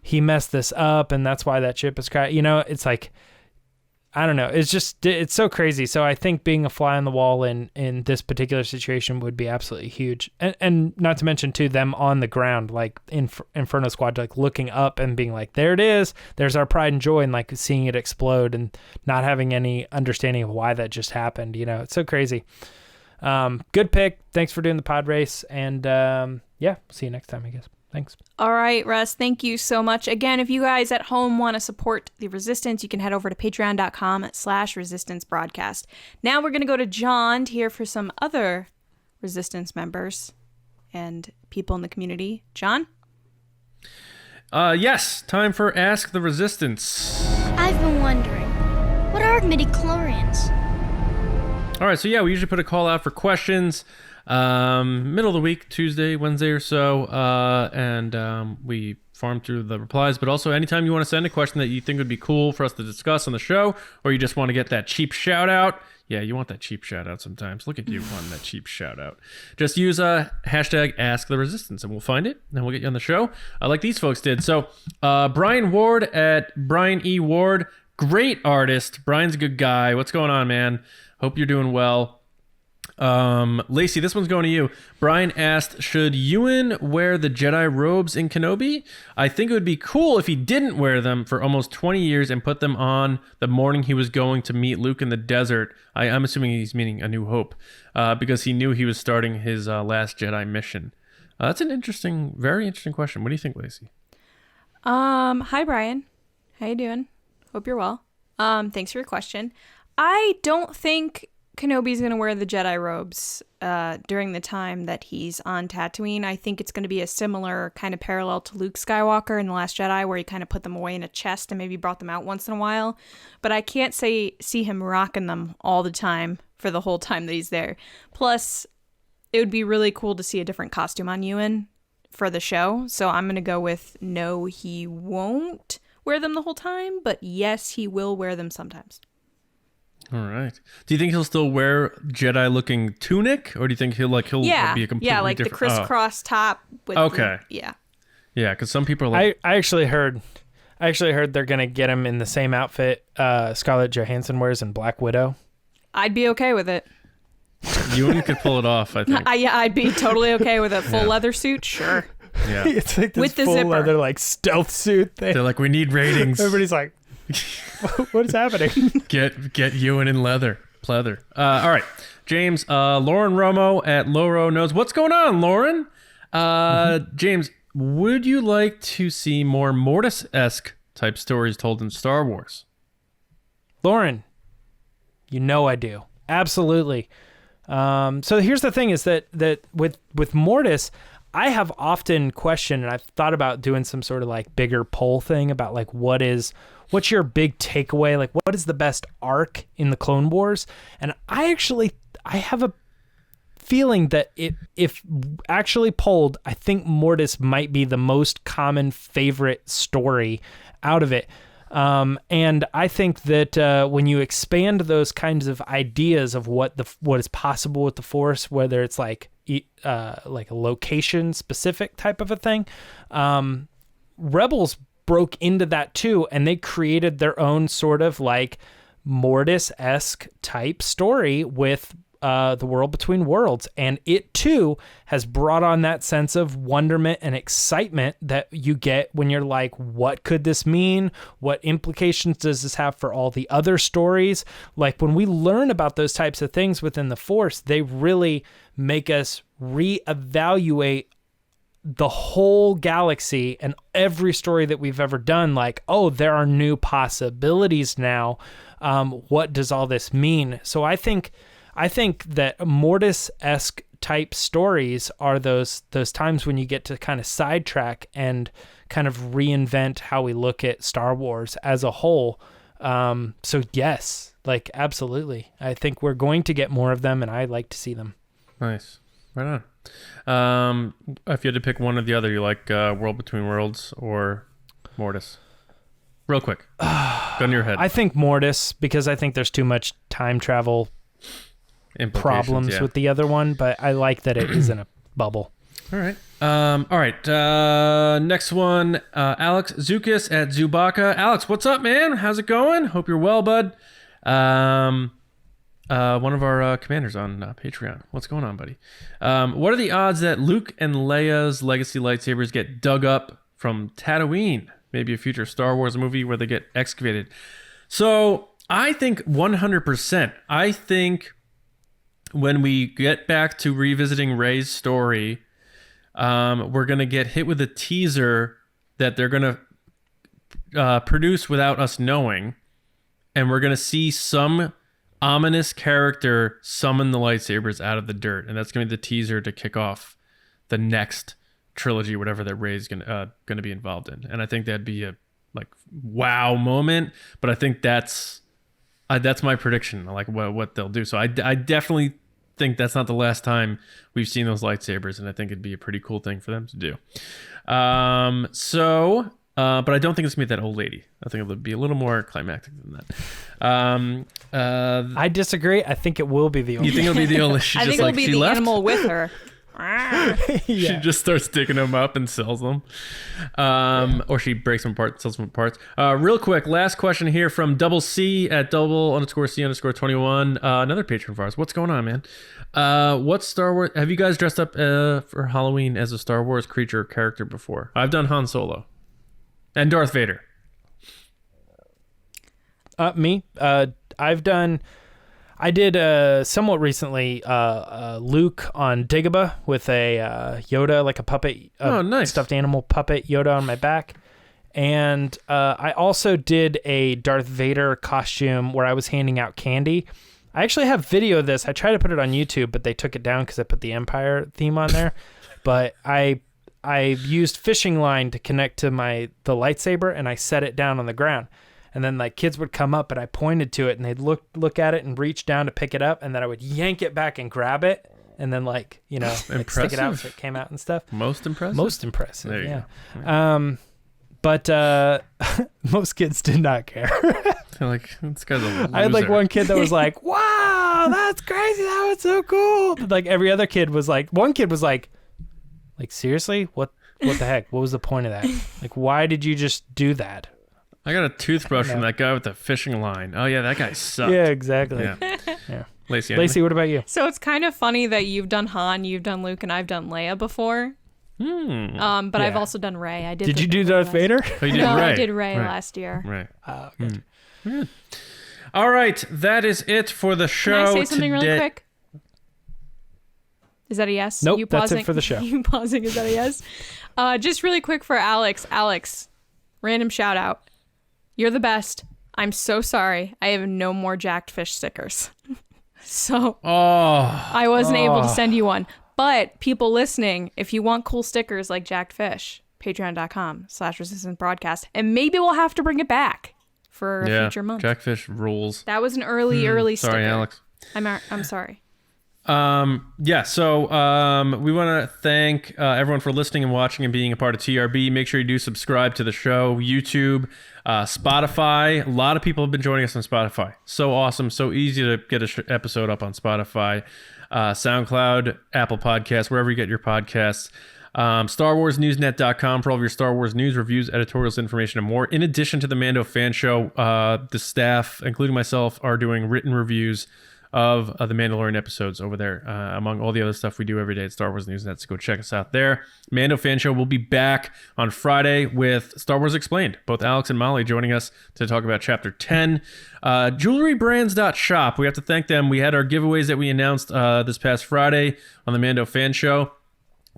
[SPEAKER 2] he messed this up, and that's why that ship is crashed. You know, it's like, I don't know. It's so crazy. So I think being a fly on the wall in this particular situation would be absolutely huge. And not to mention too, them on the ground, like in Inferno Squad, like looking up and being like, there it is. There's our pride and joy, and like seeing it explode and not having any understanding of why that just happened. You know, it's so crazy. Good pick. Thanks for doing the pod race. And yeah, see you next time, I guess. Thanks.
[SPEAKER 3] All right, Russ, thank you so much. Again, if you guys at home want to support the Resistance, you can head over to patreon.com/Resistance Broadcast. Now we're going to go to John to hear for some other Resistance members and people in the community. John?
[SPEAKER 1] Yes, time for Ask the Resistance.
[SPEAKER 5] I've been wondering, what are midichlorians?
[SPEAKER 1] All right, so yeah, we usually put a call out for questions middle of the week, Tuesday, Wednesday or so, and we farm through the replies. But also, anytime you want to send a question that you think would be cool for us to discuss on the show, or you just want to get that cheap shout out, yeah, you want that cheap shout out sometimes. Look at you wanting that cheap shout out. Just use hashtag Ask the Resistance, and we'll find it, and we'll get you on the show, like these folks did. So Brian Ward at Brian E. Ward, great artist. Brian's a good guy. What's going on, man? Hope you're doing well. Lacey, this one's going to you. Brian asked, should Ewan wear the Jedi robes in Kenobi? I think it would be cool if he didn't wear them for almost 20 years and put them on the morning he was going to meet Luke in the desert. I'm assuming he's meaning A New Hope, because he knew he was starting his last Jedi mission. That's an interesting, very interesting question. What do you think, Lacey?
[SPEAKER 3] Hi, Brian. How you doing? Hope you're well. Thanks for your question. I don't think Kenobi's going to wear the Jedi robes during the time that he's on Tatooine. I think it's going to be a similar kind of parallel to Luke Skywalker in The Last Jedi, where he kind of put them away in a chest and maybe brought them out once in a while. But I can't see him rocking them all the time for the whole time that he's there. Plus, it would be really cool to see a different costume on Ewan for the show. So I'm going to go with no, he won't wear them the whole time, but yes, he will wear them sometimes.
[SPEAKER 1] All right. Do you think he'll still wear Jedi-looking tunic, or do you think he'll be a completely different?
[SPEAKER 3] Yeah, like the crisscross top. With
[SPEAKER 1] Yeah, because some people are like...
[SPEAKER 2] I actually heard they're gonna get him in the same outfit Scarlett Johansson wears in Black Widow.
[SPEAKER 3] I'd be okay with it.
[SPEAKER 1] Ewan could pull it off, I think.
[SPEAKER 3] I'd be totally okay with a full leather suit. Sure.
[SPEAKER 1] Yeah.
[SPEAKER 2] It's like this
[SPEAKER 3] with the
[SPEAKER 2] full
[SPEAKER 3] zipper.
[SPEAKER 2] leather like stealth suit thing.
[SPEAKER 1] They're like, we need ratings.
[SPEAKER 2] Everybody's like, what is happening?
[SPEAKER 1] Get Ewan in leather. Pleather. All right. James, Lauren Romo at Loro knows. What's going on, Lauren? James, would you like to see more Mortis-esque type stories told in Star Wars?
[SPEAKER 2] Lauren, you know I do. Absolutely. So here's the thing is that with Mortis, I have often questioned, and I've thought about doing some sort of like bigger poll thing about like what's your big takeaway? Like what is the best arc in the Clone Wars? And I have a feeling that if actually polled, I think Mortis might be the most common favorite story out of it. And I think that when you expand those kinds of ideas of what is possible with the Force, whether it's like a location specific type of a thing, Rebels broke into that too, and they created their own sort of like Mortis-esque type story with the World Between Worlds, and it too has brought on that sense of wonderment and excitement that you get when you're like, what could this mean? What implications does this have for all the other stories? Like when we learn about those types of things within the Force, they really make us reevaluate the whole galaxy and every story that we've ever done. Like, oh, there are new possibilities now. What does all this mean? So I think that Mortis-esque type stories are those times when you get to kind of sidetrack and kind of reinvent how we look at Star Wars as a whole. So yes, like absolutely. I think we're going to get more of them, and I like to see them.
[SPEAKER 1] Nice. Right on. If you had to pick one or the other, you like World Between Worlds or Mortis? Real quick. Gun to your head.
[SPEAKER 2] I think Mortis, because I think there's too much time travel problems with the other one, but I like that it is in a bubble.
[SPEAKER 1] All right. Next one, Alex Zukas at Zubaka. Alex, what's up, man? How's it going? Hope you're well, bud. One of our commanders on Patreon. What's going on, buddy? What are the odds that Luke and Leia's legacy lightsabers get dug up from Tatooine? Maybe a future Star Wars movie where they get excavated. So I think 100%. I think when we get back to revisiting Rey's story, we're going to get hit with a teaser that they're going to produce without us knowing. And we're going to see some ominous character summon the lightsabers out of the dirt. And that's going to be the teaser to kick off the next trilogy, whatever that Rey's going to be involved in. And I think that'd be a like wow moment. But I think that's my prediction, like what they'll do. So I definitely think that's not the last time we've seen those lightsabers, and I think it'd be a pretty cool thing for them to do. But I don't think it's gonna be that old lady. I think it'll be a little more climactic than that.
[SPEAKER 2] I disagree. I think it will be the old.
[SPEAKER 1] You think it'll be the old?
[SPEAKER 3] I think it'll be the animal with her.
[SPEAKER 1] She just starts digging them up and sells them, or she breaks them apart, sells them apart. Real quick, last question here from Double C at double_C_21. Another patron of ours. What's going on, man? What Star Wars have you guys dressed up for Halloween as a Star Wars creature or character before? I've done Han Solo and Darth Vader.
[SPEAKER 2] Me? I did somewhat recently Luke on Dagobah with a Yoda, like a puppet,
[SPEAKER 1] nice
[SPEAKER 2] stuffed animal puppet Yoda on my back. And I also did a Darth Vader costume where I was handing out candy. I actually have video of this. I tried to put it on YouTube, but they took it down because I put the Empire theme on there. But I used fishing line to connect to the lightsaber, and I set it down on the ground. And then like kids would come up and I pointed to it and they'd look at it and reach down to pick it up. And then I would yank it back and grab it. And then like, like stick it out so it came out and stuff.
[SPEAKER 1] Most impressive?
[SPEAKER 2] Most impressive,
[SPEAKER 1] There you
[SPEAKER 2] yeah.
[SPEAKER 1] go.
[SPEAKER 2] But most kids did not care.
[SPEAKER 1] They're like, this guy's a loser.
[SPEAKER 2] I had like one kid that was like, wow, that's crazy. That was so cool. But like every other kid was like, one kid was like seriously? What the heck? What was the point of that? Like, why did you just do that?
[SPEAKER 1] I got a toothbrush from that guy with the fishing line. Oh yeah, that guy sucked.
[SPEAKER 2] Yeah, exactly.
[SPEAKER 1] Yeah. Lacey,
[SPEAKER 2] Lacey, what about you?
[SPEAKER 3] So it's kind of funny that you've done Han, you've done Luke, and I've done Leia before. But I've also done Rey.
[SPEAKER 2] Did you do Darth Vader?
[SPEAKER 1] Oh, you did
[SPEAKER 3] No,
[SPEAKER 1] Rey.
[SPEAKER 3] I did Rey last year.
[SPEAKER 1] Right. Okay. All right, that is it for the show.
[SPEAKER 3] Can I say something
[SPEAKER 1] today.
[SPEAKER 3] really quick? Is that a yes?
[SPEAKER 2] Nope,
[SPEAKER 3] you
[SPEAKER 2] that's it for the show.
[SPEAKER 3] You pausing, is that a yes? Just really quick for Alex. Alex, random shout out. You're the best. I'm so sorry. I have no more jacked fish stickers. So I wasn't able to send you one. But people listening, if you want cool stickers like jacked fish, patreon.com/resistance broadcast. And maybe we'll have to bring it back for a future month.
[SPEAKER 1] Jackfish rules.
[SPEAKER 3] That was an early sticker.
[SPEAKER 1] Sorry, Alex.
[SPEAKER 3] I'm sorry.
[SPEAKER 1] So we want to thank everyone for listening and watching and being a part of TRB. Make sure you do subscribe to the show, YouTube, Spotify. A lot of people have been joining us on Spotify. So awesome. So easy to get an episode up on Spotify, SoundCloud, Apple Podcasts, wherever you get your podcasts. StarWarsNewsNet.com for all of your Star Wars news, reviews, editorials, information, and more. In addition to the Mando fan show, the staff, including myself, are doing written reviews of the Mandalorian episodes over there, among all the other stuff we do every day at Star Wars Newsnet. So go check us out there. Mando Fan Show will be back on Friday with Star Wars Explained. Both Alex and Molly joining us to talk about Chapter 10. JewelryBrands.shop. We have to thank them. We had our giveaways that we announced this past Friday on the Mando Fan Show.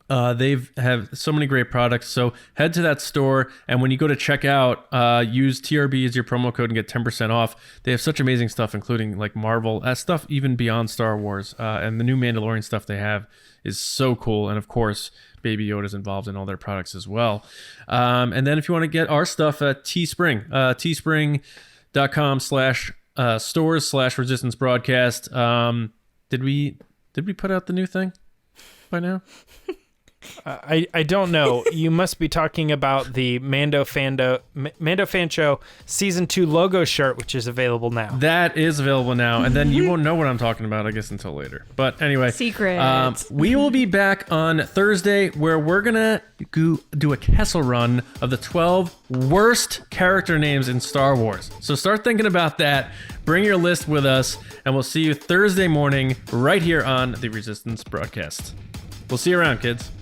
[SPEAKER 1] They have so many great products. So head to that store, and when you go to check out, use TRB as your promo code and get 10% off. They have such amazing stuff, including like Marvel, stuff even beyond Star Wars. And the new Mandalorian stuff they have is so cool. And of course, Baby Yoda's involved in all their products as well. And then if you want to get our stuff at Teespring, teespring.com/stores/resistance broadcast. Did we put out the new thing by now?
[SPEAKER 2] I don't know. You must be talking about the Mando Fan Show Season 2 logo shirt, which is available now.
[SPEAKER 1] That is available now, and then you won't know what I'm talking about, I guess, until later. But anyway,
[SPEAKER 3] Secrets.
[SPEAKER 1] We will be back on Thursday, where we're gonna do a Kessel run of the 12 worst character names in Star Wars. So start thinking about that. Bring your list with us, and we'll see you Thursday morning right here on the Resistance broadcast. We'll see you around, kids.